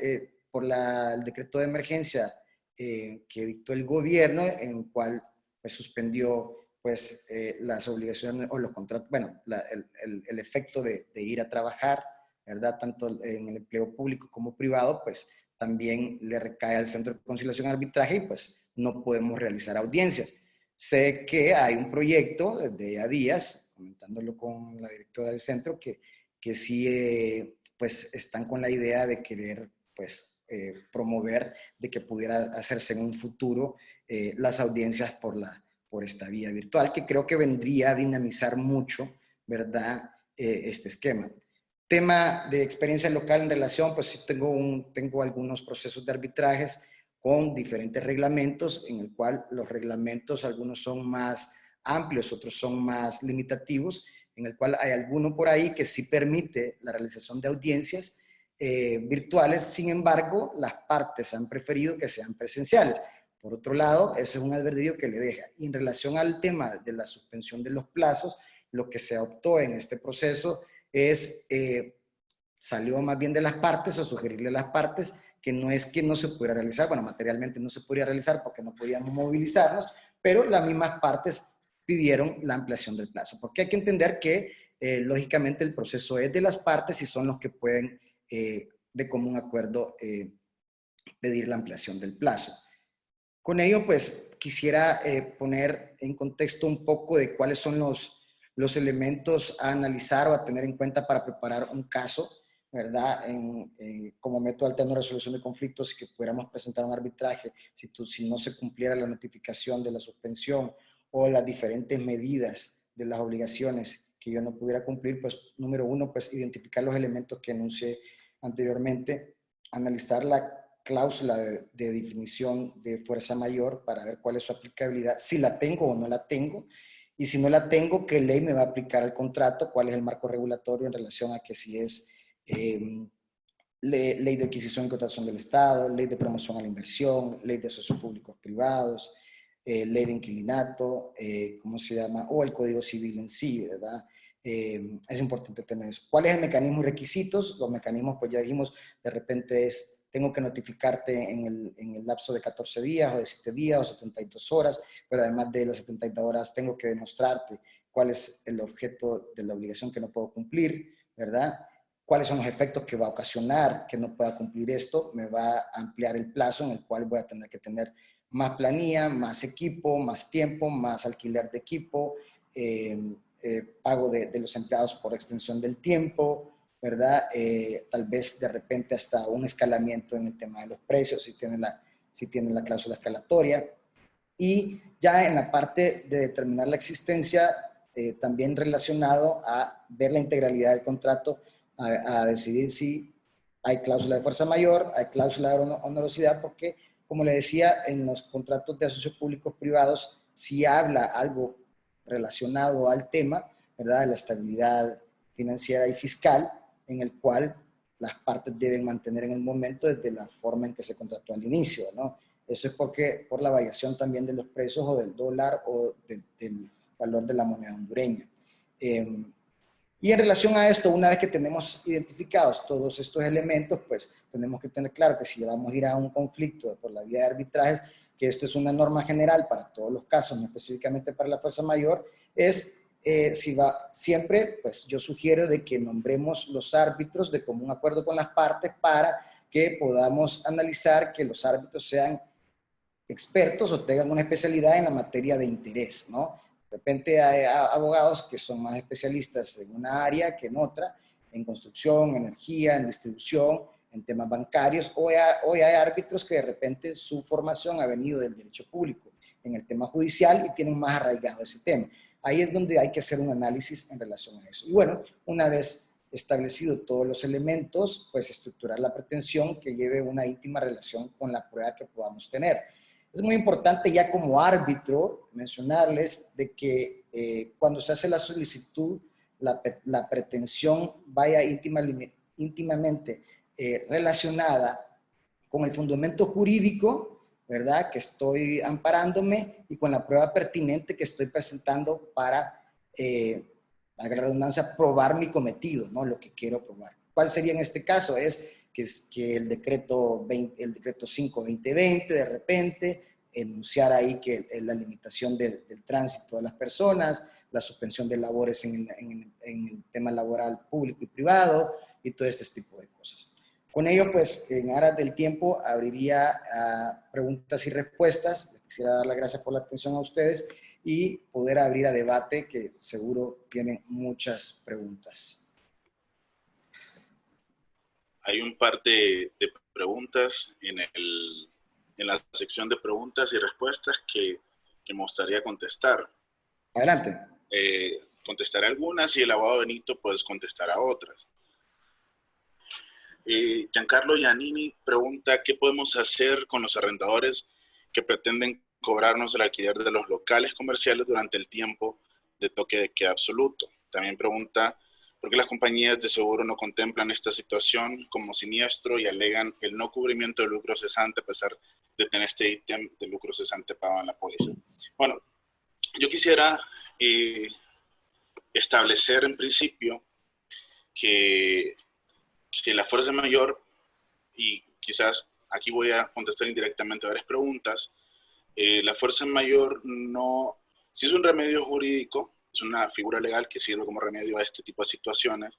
[SPEAKER 3] por el decreto de emergencia que dictó el gobierno, en el cual pues, suspendió pues, las obligaciones o los contratos, bueno, el efecto de ir a trabajar, ¿verdad? Tanto en el empleo público como privado, pues también le recae al Centro de Conciliación y Arbitraje y pues no podemos realizar audiencias. Sé que hay un proyecto desde a días, comentándolo con la directora del centro, que sí pues están con la idea de querer pues promover de que pudiera hacerse en un futuro las audiencias por esta vía virtual, que creo que vendría a dinamizar mucho, ¿verdad? Este esquema. Tema de experiencia local en relación, pues sí tengo algunos procesos de arbitrajes con diferentes reglamentos, en el cual los reglamentos, algunos son más amplios, otros son más limitativos, en el cual hay alguno por ahí que sí permite la realización de audiencias virtuales, sin embargo, las partes han preferido que sean presenciales. Por otro lado, ese es un advertido que le deja. Y en relación al tema de la suspensión de los plazos, lo que se optó en este proceso es, salió más bien de las partes o sugerirle a las partes que no es que no se pudiera realizar, bueno, materialmente no se podía realizar porque no podíamos movilizarnos, pero las mismas partes pidieron la ampliación del plazo, porque hay que entender que lógicamente el proceso es de las partes y son los que pueden de común acuerdo pedir la ampliación del plazo. Con ello, pues quisiera poner en contexto un poco de cuáles son los elementos a analizar o a tener en cuenta para preparar un caso, ¿verdad? Como método alterno de resolución de conflictos, que pudiéramos presentar un arbitraje si no se cumpliera la notificación de la suspensión o las diferentes medidas de las obligaciones que yo no pudiera cumplir, pues número uno, pues identificar los elementos que enuncié anteriormente, analizar la cláusula de definición de fuerza mayor para ver cuál es su aplicabilidad, si la tengo o no la tengo, y si no la tengo, qué ley me va a aplicar al contrato, cuál es el marco regulatorio en relación a que si es ley de adquisición y contratación del Estado, ley de promoción a la inversión, ley de socios públicos privados, ley de inquilinato, ¿cómo se llama? O el Código Civil en sí, ¿verdad? Es importante tener eso. ¿Cuál es el mecanismo y requisitos? Los mecanismos, pues ya dijimos, de repente tengo que notificarte en el lapso de 14 días o de 7 días o 72 horas, pero además de las 72 horas tengo que demostrarte cuál es el objeto de la obligación que no puedo cumplir, ¿verdad? Cuáles son los efectos que va a ocasionar que no pueda cumplir esto, me va a ampliar el plazo en el cual voy a tener que tener más planilla, más equipo, más tiempo, más alquiler de equipo, pago de los empleados por extensión del tiempo, ¿verdad? Tal vez de repente hasta un escalamiento en el tema de los precios, si tiene la cláusula escalatoria. Y ya en la parte de determinar la existencia, también relacionado a ver la integralidad del contrato, a decidir si hay cláusula de fuerza mayor, hay cláusula de onerosidad, porque, como le decía, en los contratos de asocios públicos privados, si habla algo relacionado al tema, ¿verdad?, de la estabilidad financiera y fiscal, en el cual las partes deben mantener en el momento desde la forma en que se contrató al inicio, ¿no? Eso es por la variación también de los precios o del dólar o del valor de la moneda hondureña. Y en relación a esto, una vez que tenemos identificados todos estos elementos, pues tenemos que tener claro que si vamos a ir a un conflicto por la vía de arbitrajes, que esto es una norma general para todos los casos, no específicamente para la fuerza mayor, es si va siempre, pues yo sugiero de que nombremos los árbitros de común acuerdo con las partes para que podamos analizar que los árbitros sean expertos o tengan una especialidad en la materia de interés, ¿no? De repente hay abogados que son más especialistas en una área que en otra, en construcción, energía, en distribución, en temas bancarios, hoy hay árbitros que de repente su formación ha venido del derecho público, en el tema judicial, y tienen más arraigado ese tema. Ahí es donde hay que hacer un análisis en relación a eso. Y bueno, una vez establecido todos los elementos, pues estructurar la pretensión que lleve una íntima relación con la prueba que podamos tener. Es muy importante ya como árbitro mencionarles de que cuando se hace la solicitud, la pretensión vaya íntimamente relacionada con el fundamento jurídico, ¿verdad?, que estoy amparándome, y con la prueba pertinente que estoy presentando para, a la redundancia, probar mi cometido, ¿no?, lo que quiero probar. ¿Cuál sería en este caso? Es que el decreto 5/2020 de repente enunciar ahí que la limitación del tránsito de las personas, la suspensión de labores en el tema laboral público y privado, y todo este tipo de cosas. Con ello, pues, en aras del tiempo, abriría a preguntas y respuestas. Les quisiera dar las gracias por la atención a ustedes y poder abrir a debate, que seguro tienen muchas preguntas.
[SPEAKER 2] Hay un par de preguntas en la sección de preguntas y respuestas que me gustaría contestar.
[SPEAKER 3] Adelante.
[SPEAKER 2] Contestaré algunas y el abogado Benito pues contestará otras. Giancarlo Giannini pregunta: ¿qué podemos hacer con los arrendadores que pretenden cobrarnos el alquiler de los locales comerciales durante el tiempo de toque de queda absoluto? También pregunta: ¿por qué las compañías de seguro no contemplan esta situación como siniestro y alegan el no cubrimiento de lucro cesante a pesar de tener este ítem de lucro cesante pagado en la póliza? Bueno, yo quisiera establecer en principio que la fuerza mayor, y quizás aquí voy a contestar indirectamente a varias preguntas, la fuerza mayor no, si es un remedio jurídico, es una figura legal que sirve como remedio a este tipo de situaciones,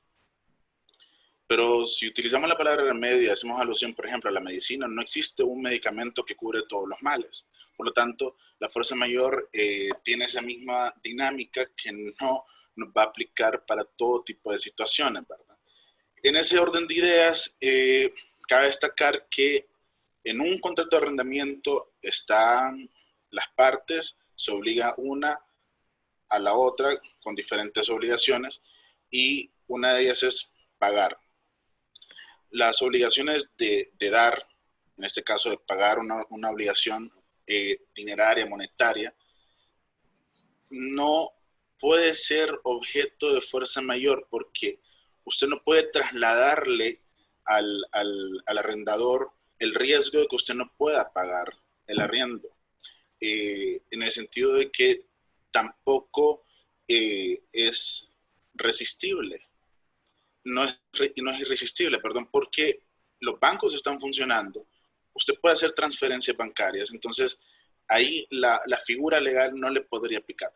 [SPEAKER 2] pero si utilizamos la palabra remedio y hacemos alusión, por ejemplo, a la medicina, no existe un medicamento que cubre todos los males. Por lo tanto, la fuerza mayor tiene esa misma dinámica que no nos va a aplicar para todo tipo de situaciones, ¿verdad? En ese orden de ideas, cabe destacar que en un contrato de arrendamiento están las partes, se obliga una a la otra con diferentes obligaciones, y una de ellas es pagar. Las obligaciones de dar, en este caso de pagar una obligación dineraria, monetaria, no puede ser objeto de fuerza mayor, porque usted no puede trasladarle al arrendador el riesgo de que usted no pueda pagar el arriendo, en el sentido de que tampoco es resistible. No es irresistible, perdón, porque los bancos están funcionando, usted puede hacer transferencias bancarias, entonces ahí la figura legal no le podría aplicar.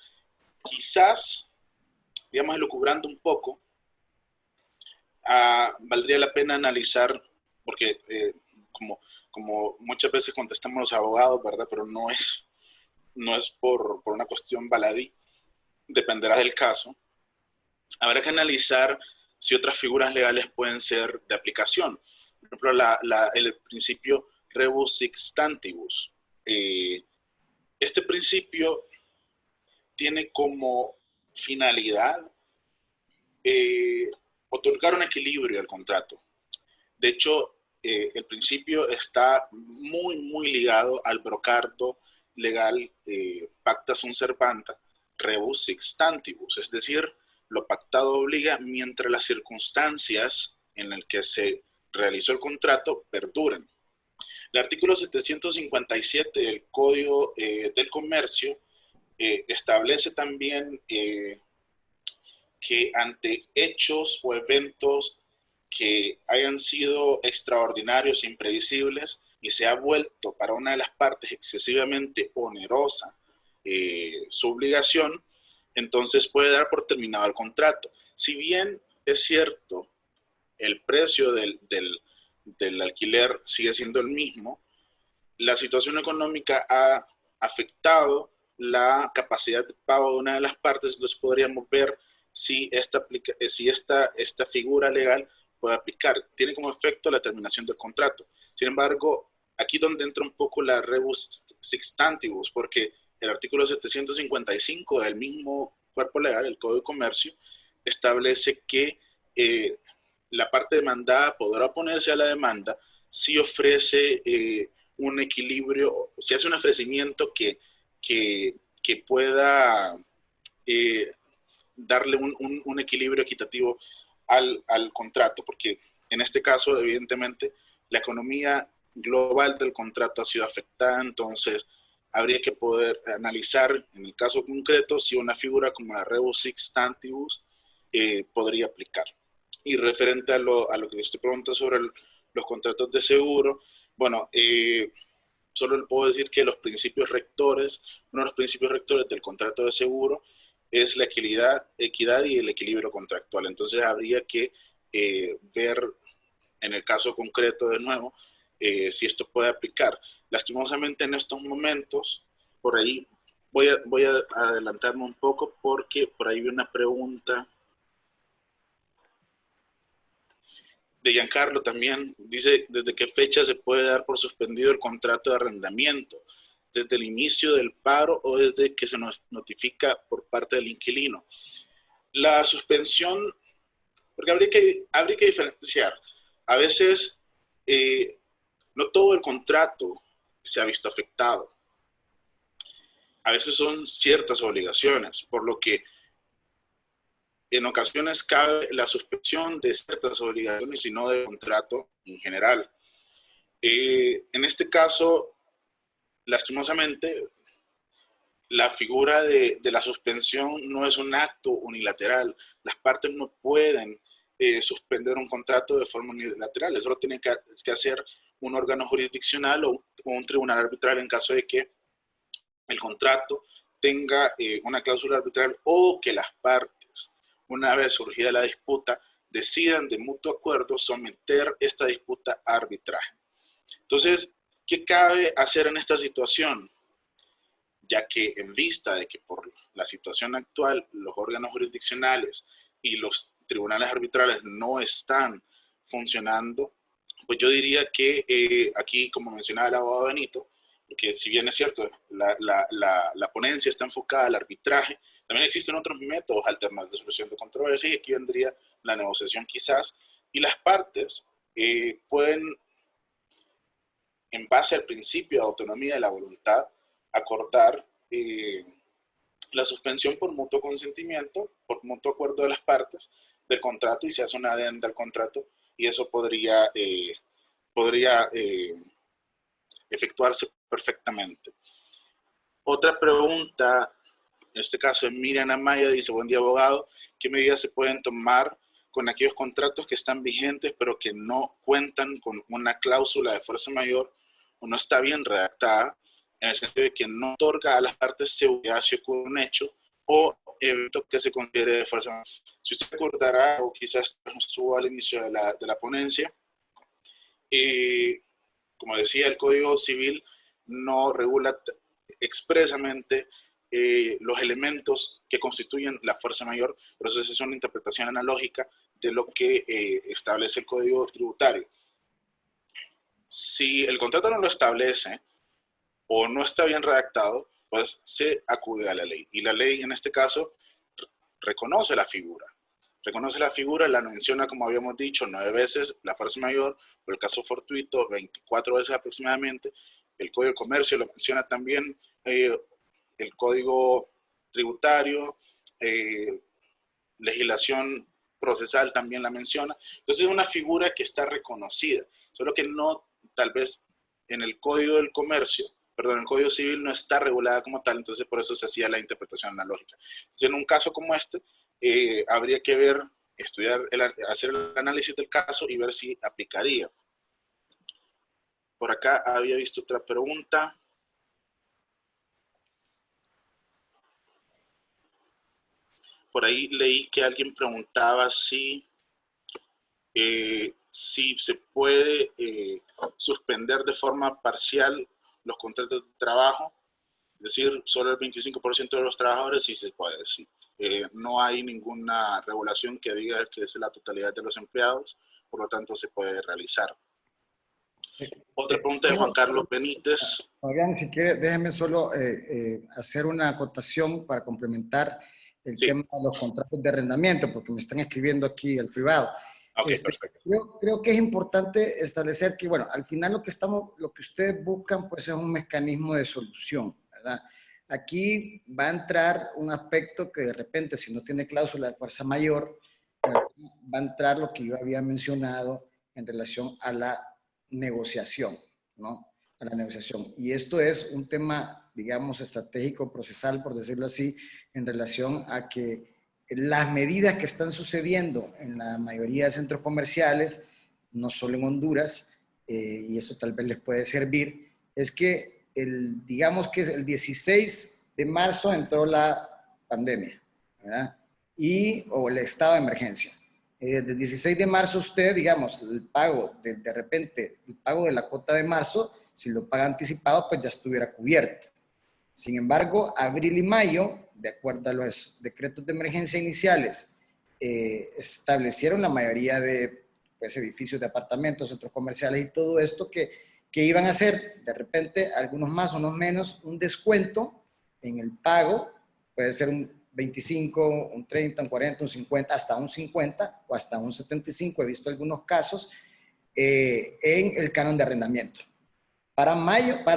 [SPEAKER 2] Quizás, digamos, elucubrando un poco, valdría la pena analizar, porque como muchas veces contestamos los abogados, ¿verdad? Pero no es por una cuestión baladí, dependerá del caso. Habrá que analizar si otras figuras legales pueden ser de aplicación. Por ejemplo, el principio rebus sic stantibus. Este principio tiene como finalidad otorgar un equilibrio al contrato. De hecho, el principio está muy, muy ligado al brocardo legal pacta sunt servanda rebus sic stantibus, es decir, lo pactado obliga mientras las circunstancias en las que se realizó el contrato perduren. El artículo 757 del Código del Comercio establece también que ante hechos o eventos que hayan sido extraordinarios e imprevisibles y se ha vuelto para una de las partes excesivamente onerosa su obligación, entonces puede dar por terminado el contrato. Si bien es cierto, el precio del alquiler sigue siendo el mismo, la situación económica ha afectado la capacidad de pago de una de las partes, entonces podríamos ver si esta figura legal puede aplicar. Tiene como efecto la terminación del contrato. Sin embargo, aquí donde entra un poco la rebus sextantibus, porque el artículo 755 del mismo cuerpo legal, el Código de Comercio, establece que la parte demandada podrá oponerse a la demanda si ofrece un equilibrio, si hace un ofrecimiento que pueda darle un equilibrio equitativo al contrato, porque en este caso, evidentemente, la economía global del contrato ha sido afectada, entonces habría que poder analizar, en el caso concreto, si una figura como la rebus sextantibus podría aplicar. Y referente a lo que usted pregunta sobre los contratos de seguro, bueno, solo le puedo decir que los principios rectores, uno de los principios rectores del contrato de seguro es la equidad y el equilibrio contractual. Entonces habría que ver en el caso concreto de nuevo si esto puede aplicar. Lastimosamente en estos momentos, por ahí voy a adelantarme un poco porque por ahí vi una pregunta de Giancarlo también. Dice, ¿desde qué fecha se puede dar por suspendido el contrato de arrendamiento? ¿Desde el inicio del paro o desde que se nos notifica por parte del inquilino? La suspensión, porque habría que diferenciar. A veces no todo el contrato se ha visto afectado. A veces son ciertas obligaciones, por lo que en ocasiones cabe la suspensión de ciertas obligaciones y no del contrato en general. En este caso, lastimosamente, la figura de la suspensión no es un acto unilateral. Las partes no pueden suspender un contrato de forma unilateral. Eso lo tiene que hacer un órgano jurisdiccional o un tribunal arbitral en caso de que el contrato tenga una cláusula arbitral o que las partes, una vez surgida la disputa, decidan de mutuo acuerdo someter esta disputa a arbitraje. Entonces, ¿qué cabe hacer en esta situación? Ya que en vista de que por la situación actual los órganos jurisdiccionales y los tribunales arbitrales no están funcionando, pues yo diría que aquí, como mencionaba el abogado Benito, que si bien es cierto, la ponencia está enfocada al arbitraje, también existen otros métodos alternativos de solución de controversias y aquí vendría la negociación quizás, y las partes pueden, en base al principio de autonomía de la voluntad, acordar la suspensión por mutuo consentimiento, por mutuo acuerdo de las partes del contrato y se hace una adenda al contrato y eso podría efectuarse perfectamente. Otra pregunta, en este caso es Miriam Amaya, dice, buen día abogado, ¿qué medidas se pueden tomar con aquellos contratos que están vigentes pero que no cuentan con una cláusula de fuerza mayor o no está bien redactada, en el sentido de que no otorga a las partes seguridad si ocurre un hecho o evento que se considere de fuerza mayor? Si usted recordará, o quizás estuvo al inicio de la ponencia, como decía, el Código Civil no regula expresamente los elementos que constituyen la fuerza mayor, por eso es una interpretación analógica de lo que establece el Código Tributario. Si el contrato no lo establece o no está bien redactado, pues se acude a la ley. Y la ley, en este caso, reconoce la figura. Reconoce la figura, la menciona, como habíamos dicho, 9 veces la fuerza mayor, por el caso fortuito, 24 veces aproximadamente. El Código de Comercio lo menciona también, el Código Tributario, legislación procesal también la menciona. Entonces es una figura que está reconocida, solo que no, tal vez en el Código del Comercio, perdón, el Código Civil no está regulada como tal, entonces por eso se hacía la interpretación analógica. Entonces, en un caso como este, habría que ver, estudiar, hacer el análisis del caso y ver si aplicaría. Por acá había visto otra pregunta. Por ahí leí que alguien preguntaba si se puede suspender de forma parcial los contratos de trabajo, es decir, solo el 25% de los trabajadores sí se puede, sí. No hay ninguna regulación que diga que es la totalidad de los empleados, por lo tanto se puede realizar. Otra pregunta de Juan Carlos Benítez.
[SPEAKER 3] Fabián, si quiere, déjeme solo hacer una acotación para complementar el tema de los contratos de arrendamiento, porque me están escribiendo aquí al privado.
[SPEAKER 2] Ok, perfecto.
[SPEAKER 3] Creo que es importante establecer que, bueno, al final lo que ustedes buscan, pues es un mecanismo de solución, ¿verdad? Aquí va a entrar un aspecto que de repente, si no tiene cláusula de fuerza mayor, va a entrar lo que yo había mencionado en relación a la negociación, ¿no? A la negociación. Y esto es un tema, digamos, estratégico, procesal, por decirlo así, en relación a que las medidas que están sucediendo en la mayoría de centros comerciales, no solo en Honduras, y eso tal vez les puede servir, es que digamos que el 16 de marzo entró la pandemia, ¿verdad? O el estado de emergencia. Desde el 16 de marzo usted, digamos, el pago, de repente, el pago de la cuota de marzo, si lo paga anticipado, pues ya estuviera cubierto. Sin embargo, abril y mayo, de acuerdo a los decretos de emergencia iniciales, establecieron la mayoría de pues, edificios de apartamentos, centros comerciales y todo esto que iban a hacer, de repente, algunos más, unos menos, un descuento en el pago, puede ser un 25, un 30, un 40, un 50, hasta un 50 o hasta un 75, he visto algunos casos, en el canon de arrendamiento. Para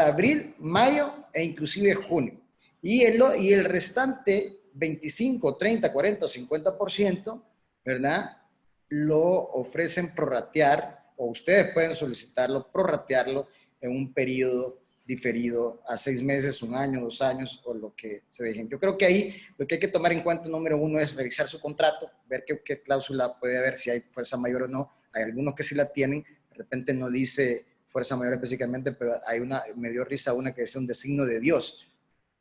[SPEAKER 3] abril, mayo e inclusive junio. Y el restante 25, 30, 40 o 50%, ¿verdad? Lo ofrecen prorratear o ustedes pueden solicitarlo, prorratearlo en un periodo diferido a 6 meses, 1 año, 2 años o lo que se dejen. Yo creo que ahí lo que hay que tomar en cuenta, número 1, es revisar su contrato, ver qué cláusula puede haber, si hay fuerza mayor o no. Hay algunos que sí la tienen, de repente no dice fuerza mayor específicamente, pero me dio risa una que dice un designo de Dios.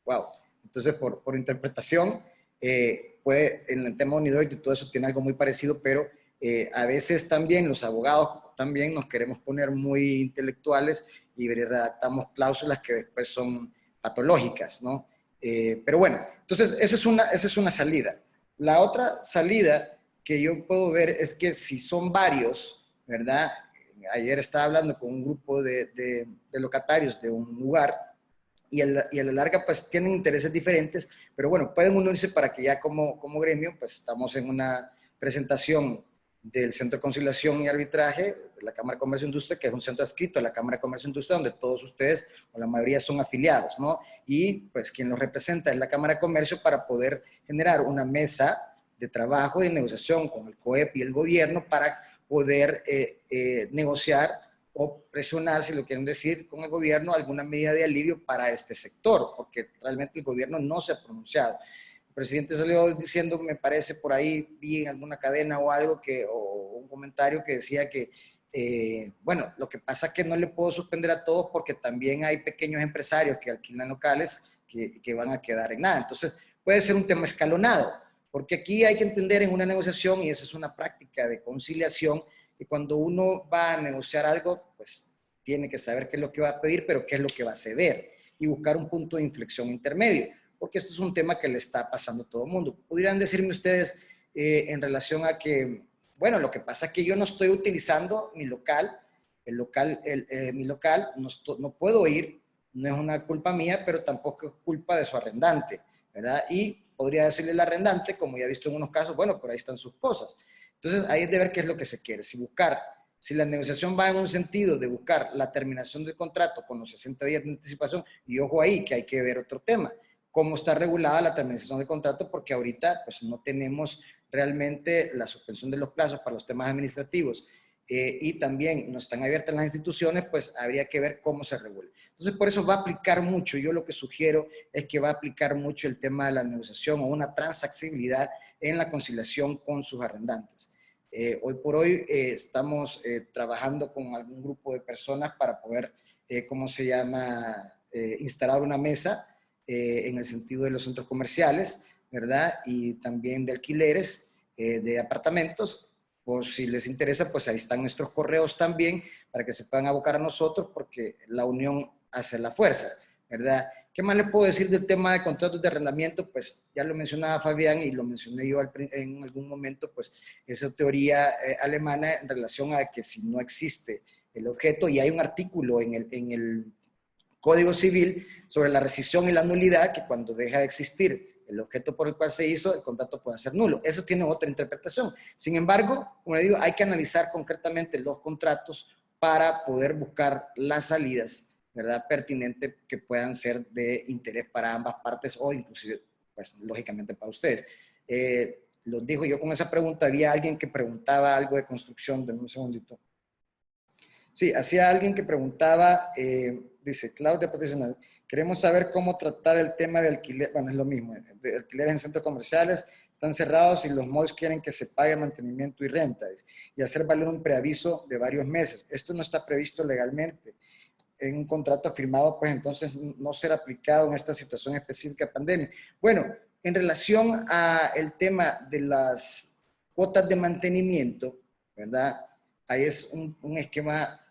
[SPEAKER 3] Wow. Entonces, por interpretación, en el tema Unidoit y todo eso tiene algo muy parecido, pero a veces también los abogados también nos queremos poner muy intelectuales y redactamos cláusulas que después son patológicas, ¿no? Pero bueno, entonces esa es una salida. La otra salida que yo puedo ver es que si son varios, ¿verdad? Ayer estaba hablando con un grupo de locatarios de un lugar y a la larga pues tienen intereses diferentes, pero bueno, pueden unirse para que ya como gremio pues estamos en una presentación del Centro de Conciliación y Arbitraje de la Cámara de Comercio e Industria, que es un centro adscrito a la Cámara de Comercio e Industria, donde todos ustedes o la mayoría son afiliados, ¿no? Y pues quien los representa es la Cámara de Comercio para poder generar una mesa de trabajo y de negociación con el COEP y el gobierno para poder negociar o presionar, si lo quieren decir, con el gobierno alguna medida de alivio para este sector, porque realmente el gobierno no se ha pronunciado. El presidente salió diciendo, me parece por ahí, vi en alguna cadena o algo, o un comentario que decía que, bueno, lo que pasa es que no le puedo suspender a todos porque también hay pequeños empresarios que alquilan locales que van a quedar en nada. Entonces, puede ser un tema escalonado, porque aquí hay que entender en una negociación, y esa es una práctica de conciliación, que cuando uno va a negociar algo, pues tiene que saber qué es lo que va a pedir, pero qué es lo que va a ceder, y buscar un punto de inflexión intermedio, porque esto es un tema que le está pasando a todo el mundo. ¿Podrían decirme ustedes en relación a que, bueno, lo que pasa es que yo no estoy utilizando mi local, mi local, no puedo ir, no es una culpa mía, pero tampoco es culpa de su arrendante, ¿verdad? Y podría decirle al arrendante, como ya he visto en unos casos, bueno, por ahí están sus cosas. Entonces, ahí es de ver qué es lo que se quiere. Si la negociación va en un sentido de buscar la terminación del contrato con los 60 días de anticipación, y ojo ahí que hay que ver otro tema, cómo está regulada la terminación del contrato, porque ahorita pues no tenemos realmente la suspensión de los plazos para los temas administrativos y también no están abiertas las instituciones, pues habría que ver cómo se regula. Entonces, por eso va a aplicar mucho, yo lo que sugiero es que va a aplicar mucho el tema de la negociación o una transaccionalidad en la conciliación con sus arrendantes. Hoy por hoy estamos trabajando con algún grupo de personas para poder, instalar una mesa en el sentido de los centros comerciales, ¿verdad? Y también de alquileres de apartamentos. Por si les interesa, pues ahí están nuestros correos también para que se puedan abocar a nosotros, porque la unión hace la fuerza, ¿verdad? ¿Qué más les puedo decir del tema de contratos de arrendamiento? Pues ya lo mencionaba Fabián y lo mencioné yo en algún momento, pues esa teoría alemana en relación a que si no existe el objeto, y hay un artículo en el Código Civil sobre la rescisión y la nulidad, que cuando deja de existir el objeto por el cual se hizo, el contrato puede ser nulo. Eso tiene otra interpretación. Sin embargo, como le digo, hay que analizar concretamente los contratos para poder buscar las salidas, ¿verdad?, pertinentes que puedan ser de interés para ambas partes o inclusive, pues, lógicamente para ustedes. Los dijo yo con esa pregunta. Había alguien que preguntaba algo de construcción. Denme un segundito. Sí, hacía alguien que preguntaba, dice, Claudia Profesional, queremos saber cómo tratar el tema de alquiler, bueno, es lo mismo, de alquileres en centros comerciales, están cerrados y los malls quieren que se pague mantenimiento y renta, y hacer valer un preaviso de varios meses. Esto no está previsto legalmente en un contrato firmado, pues entonces no será aplicado en esta situación específica de pandemia. Bueno, en relación al tema de las cuotas de mantenimiento, ¿verdad? Ahí es un esquema,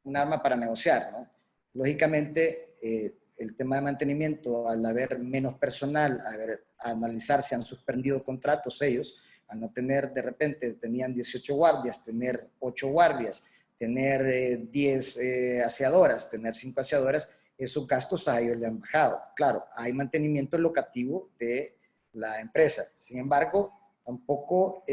[SPEAKER 3] un arma para negociar, ¿no? Lógicamente, el tema de mantenimiento, al haber menos personal, a analizar si han suspendido contratos ellos, al no tener, de repente, tenían 18 guardias, tener 8 guardias, tener 10 aseadoras, tener 5 aseadoras, esos gastos a ellos le han bajado. Claro, hay mantenimiento locativo de la empresa. Sin embargo, tampoco,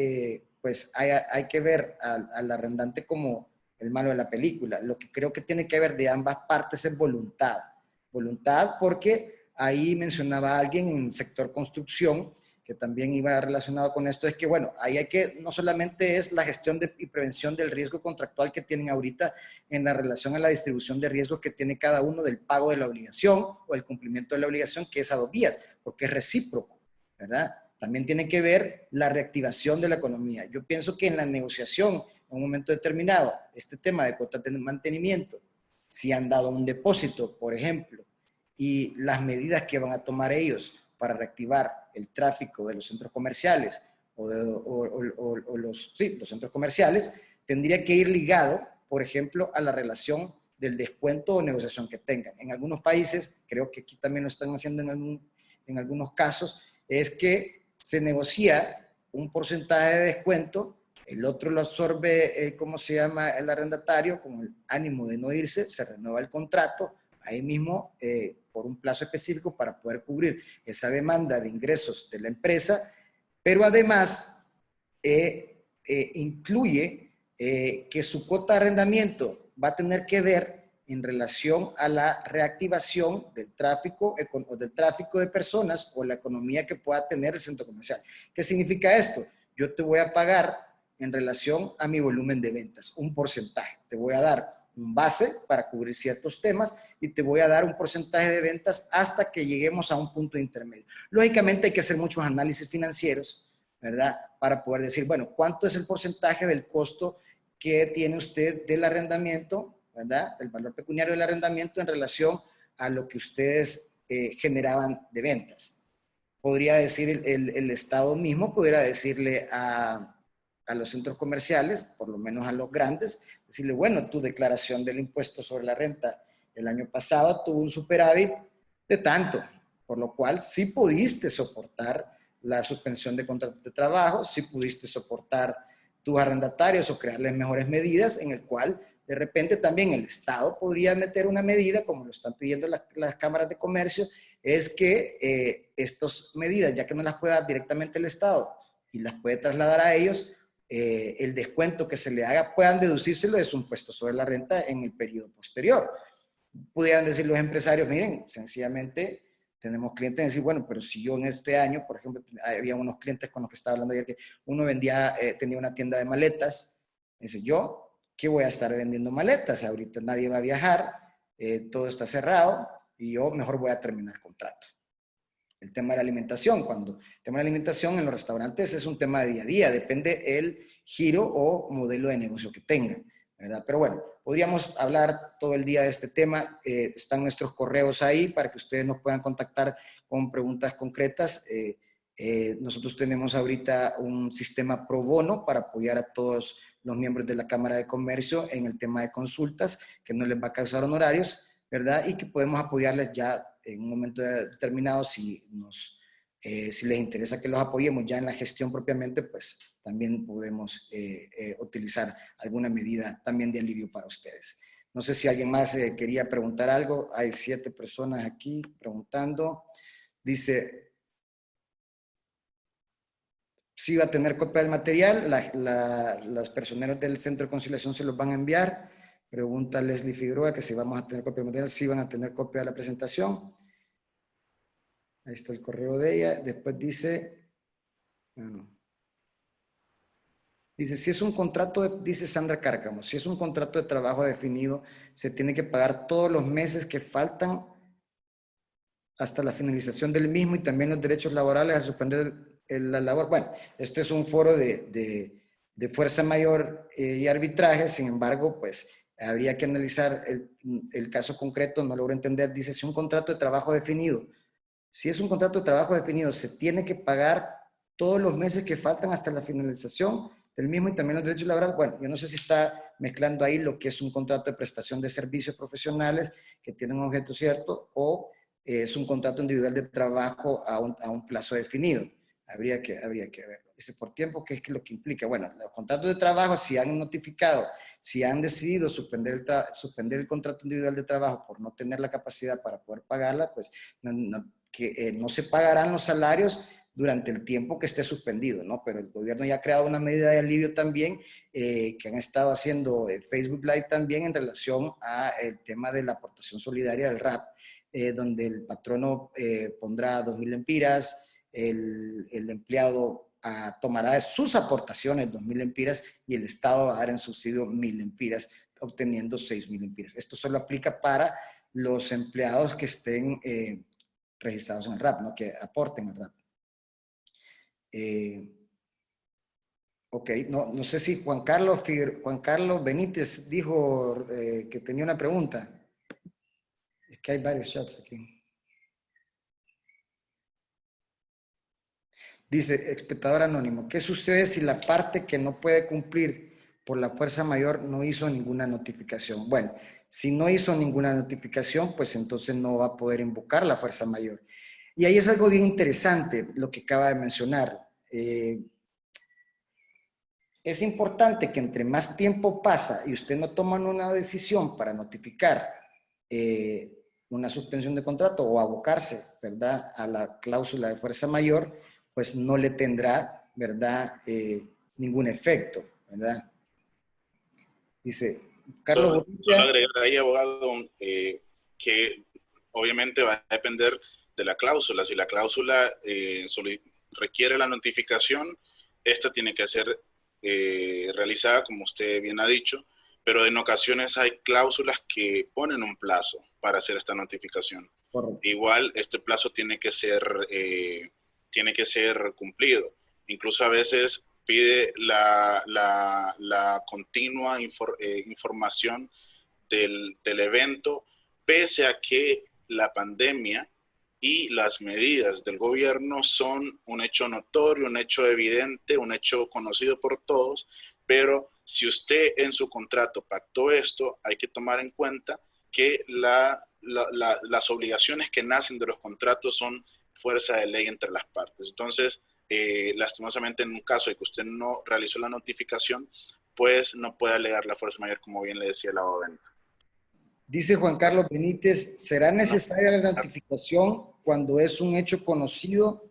[SPEAKER 3] pues hay que ver al arrendante como el malo de la película. Lo que creo que tiene que ver de ambas partes es voluntad. Voluntad, porque ahí mencionaba alguien en el sector construcción, que también iba relacionado con esto, es que, bueno, ahí hay que, no solamente es la gestión y prevención del riesgo contractual que tienen ahorita en la relación a la distribución de riesgos que tiene cada uno del pago de la obligación o el cumplimiento de la obligación, que es a 2 vías, porque es recíproco, ¿verdad? También tiene que ver la reactivación de la economía. Yo pienso que en la negociación, en un momento determinado, este tema de cuotas de mantenimiento, si han dado un depósito, por ejemplo, y las medidas que van a tomar ellos para reactivar el tráfico de los centros comerciales los centros comerciales, tendría que ir ligado, por ejemplo, a la relación del descuento o negociación que tengan. En algunos países, creo que aquí también lo están haciendo en algunos casos, es que se negocia un porcentaje de descuento, el otro lo absorbe, el arrendatario, con el ánimo de no irse, se renueva el contrato, ahí mismo, por un plazo específico para poder cubrir esa demanda de ingresos de la empresa, pero además incluye que su cuota de arrendamiento va a tener que ver en relación a la reactivación del tráfico de personas o la economía que pueda tener el centro comercial. ¿Qué significa esto? Yo te voy a pagar en relación a mi volumen de ventas, un porcentaje. Te voy a dar un base para cubrir ciertos temas y te voy a dar un porcentaje de ventas hasta que lleguemos a un punto intermedio. Lógicamente hay que hacer muchos análisis financieros, ¿verdad? Para poder decir, bueno, ¿cuánto es el porcentaje del costo que tiene usted del arrendamiento, ¿verdad? Del valor pecuniario del arrendamiento en relación a lo que ustedes generaban de ventas. Podría decir el Estado mismo, pudiera decirle a los centros comerciales, por lo menos a los grandes, decirle, bueno, tu declaración del impuesto sobre la renta el año pasado tuvo un superávit de tanto, por lo cual sí pudiste soportar la suspensión de contratos de trabajo, sí pudiste soportar tus arrendatarios o crearles mejores medidas, en el cual de repente también el Estado podría meter una medida, como lo están pidiendo las cámaras de comercio, es que estas medidas, ya que no las puede dar directamente el Estado y las puede trasladar a ellos, el descuento que se le haga puedan deducírselo de su impuesto sobre la renta en el periodo posterior. Pudieran decir los empresarios, miren, sencillamente tenemos clientes y decir, bueno, pero si yo en este año, por ejemplo, había unos clientes con los que estaba hablando ayer que uno tenía una tienda de maletas, dice, yo, ¿qué voy a estar vendiendo maletas? Ahorita nadie va a viajar, todo está cerrado y yo mejor voy a terminar contrato. el tema de la alimentación. Cuando el tema de la alimentación en los restaurantes es un tema de día a día, depende el giro o modelo de negocio que tengan, ¿verdad? Pero bueno, podríamos hablar todo el día de este tema. Están nuestros correos ahí para que ustedes nos puedan contactar con preguntas concretas. Nosotros tenemos ahorita un sistema pro bono para apoyar a todos los miembros de la Cámara de Comercio en el tema de consultas, que no les va a causar honorarios, ¿verdad? Y que podemos apoyarles ya en un momento determinado si les interesa que los apoyemos ya en la gestión propiamente, pues también podemos utilizar alguna medida también de alivio para ustedes. No sé si alguien más quería preguntar algo. Hay 7 personas aquí preguntando. Dice, sí va a tener copia del material, los personeros del Centro de Conciliación se los van a enviar. Pregunta Leslie Figueroa que si vamos a tener copia del material, sí van a tener copia de la presentación. Ahí está el correo de ella. Después dice, bueno, dice, si es un contrato, dice Sandra Cárcamo, si es un contrato de trabajo definido, se tiene que pagar todos los meses que faltan hasta la finalización del mismo y también los derechos laborales a suspender la labor. Bueno, este es un foro de fuerza mayor y arbitraje, sin embargo, pues habría que analizar el caso concreto, no logro entender. Dice, si un contrato de trabajo definido, si es un contrato de trabajo definido, se tiene que pagar todos los meses que faltan hasta la finalización del mismo y también los derechos laborales. Bueno, yo no sé si está mezclando ahí lo que es un contrato de prestación de servicios profesionales que tienen un objeto cierto o es un contrato individual de trabajo a un plazo definido. Habría que verlo. Dice, por tiempo, ¿qué es lo que implica? Bueno, los contratos de trabajo, si han notificado, si han decidido suspender el contrato individual de trabajo por no tener la capacidad para poder pagarla, pues no se pagarán los salarios durante el tiempo que esté suspendido, ¿no? Pero el gobierno ya ha creado una medida de alivio también, que han estado haciendo Facebook Live también en relación al tema de la aportación solidaria del RAP, donde el patrono pondrá 2.000 lempiras, el empleado tomará de sus aportaciones 2.000 lempiras y el Estado va a dar en subsidio 1.000 lempiras, obteniendo 6.000 lempiras. Esto solo aplica para los empleados que estén registrados en el RAP, ¿no? Que aporten al RAP. Ok, no sé si Juan Carlos Benítez dijo que tenía una pregunta. Es que hay varios chats aquí. Dice, espectador anónimo, ¿qué sucede si la parte que no puede cumplir por la fuerza mayor no hizo ninguna notificación? Bueno, si no hizo ninguna notificación, pues entonces no va a poder invocar la fuerza mayor. Y ahí es algo bien interesante lo que acaba de mencionar. Es importante que entre más tiempo pasa y usted no toma una decisión para notificar una suspensión de contrato o abocarse, ¿verdad?, a la cláusula de fuerza mayor, pues no le tendrá, ¿verdad?, ningún efecto, ¿verdad? Dice, Carlos
[SPEAKER 2] Solo agregar ahí, abogado, que obviamente va a depender de la cláusula. Si la cláusula requiere la notificación, esta tiene que ser realizada, como usted bien ha dicho, pero en ocasiones hay cláusulas que ponen un plazo para hacer esta notificación.
[SPEAKER 3] Correcto.
[SPEAKER 2] Igual, este plazo tiene que ser cumplido. Incluso a veces pide la continua información del evento, pese a que la pandemia y las medidas del gobierno son un hecho notorio, un hecho evidente, un hecho conocido por todos, pero si usted en su contrato pactó esto, hay que tomar en cuenta que las obligaciones que nacen de los contratos son fuerza de ley entre las partes. Entonces, lastimosamente, en un caso de que usted no realizó la notificación, pues no puede alegar la fuerza mayor, como bien le decía el abogado Benito.
[SPEAKER 3] Dice Juan Carlos Benítez, ¿será necesaria la notificación cuando es un hecho conocido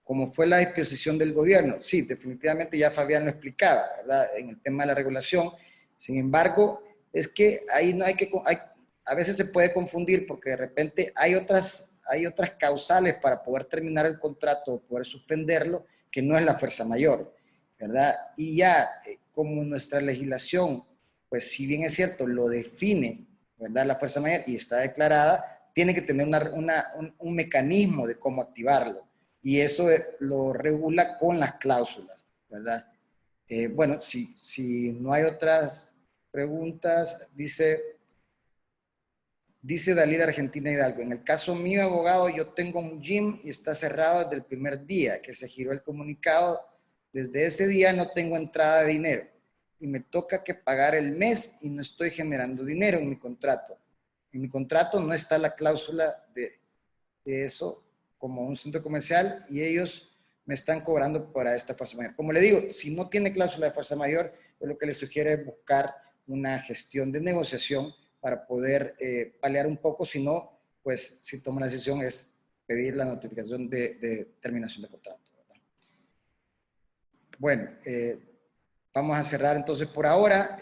[SPEAKER 3] como fue la disposición del gobierno? Sí, definitivamente ya Fabián lo explicaba, ¿verdad?, en el tema de la regulación. Sin embargo, es que ahí no a veces se puede confundir porque de repente hay otras causales para poder terminar el contrato o poder suspenderlo, que no es la fuerza mayor, ¿verdad? Y ya, como nuestra legislación, pues si bien es cierto, lo define, ¿verdad?, la fuerza mayor y está declarada, tiene que tener un mecanismo de cómo activarlo. Y eso lo regula con las cláusulas, ¿verdad? Bueno, si no hay otras preguntas, dice Dalila Argentina Hidalgo, en el caso mío, abogado, yo tengo un gym y está cerrado desde el primer día que se giró el comunicado. Desde ese día no tengo entrada de dinero y me toca que pagar el mes y no estoy generando dinero en mi contrato. En mi contrato no está la cláusula de eso como un centro comercial y ellos me están cobrando para esta fuerza mayor. Como le digo, si no tiene cláusula de fuerza mayor, yo lo que les sugiero es buscar una gestión de negociación para poder paliar un poco, si no, pues si toma la decisión es pedir la notificación de terminación de contrato, ¿verdad? Bueno, vamos a cerrar entonces por ahora.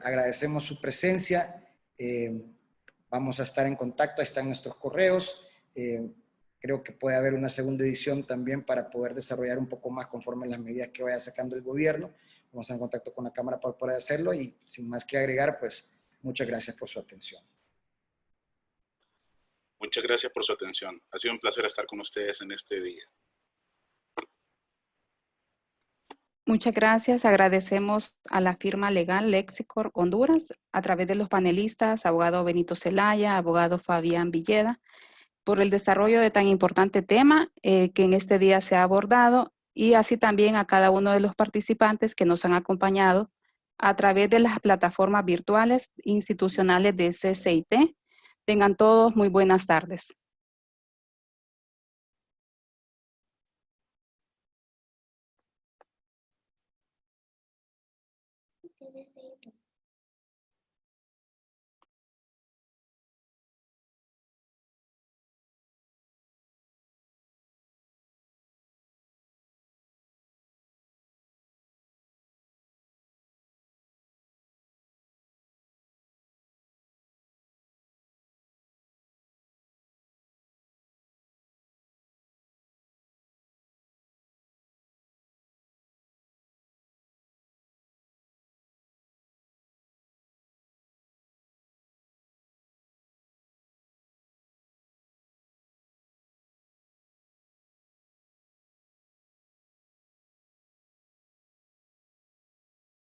[SPEAKER 3] Agradecemos su presencia. Vamos a estar en contacto, ahí están nuestros correos. Creo que puede haber una segunda edición también para poder desarrollar un poco más conforme a las medidas que vaya sacando el gobierno. Vamos a estar en contacto con la Cámara para poder hacerlo y sin más que agregar, pues muchas gracias por su atención.
[SPEAKER 2] Muchas gracias por su atención. Ha sido un placer estar con ustedes en este día.
[SPEAKER 1] Muchas gracias. Agradecemos a la firma legal Lexicor Honduras, a través de los panelistas, abogado Benito Zelaya, abogado Fabián Villeda, por el desarrollo de tan importante tema que en este día se ha abordado, y así también a cada uno de los participantes que nos han acompañado a través de las plataformas virtuales institucionales de CCIT. Tengan todos muy buenas tardes.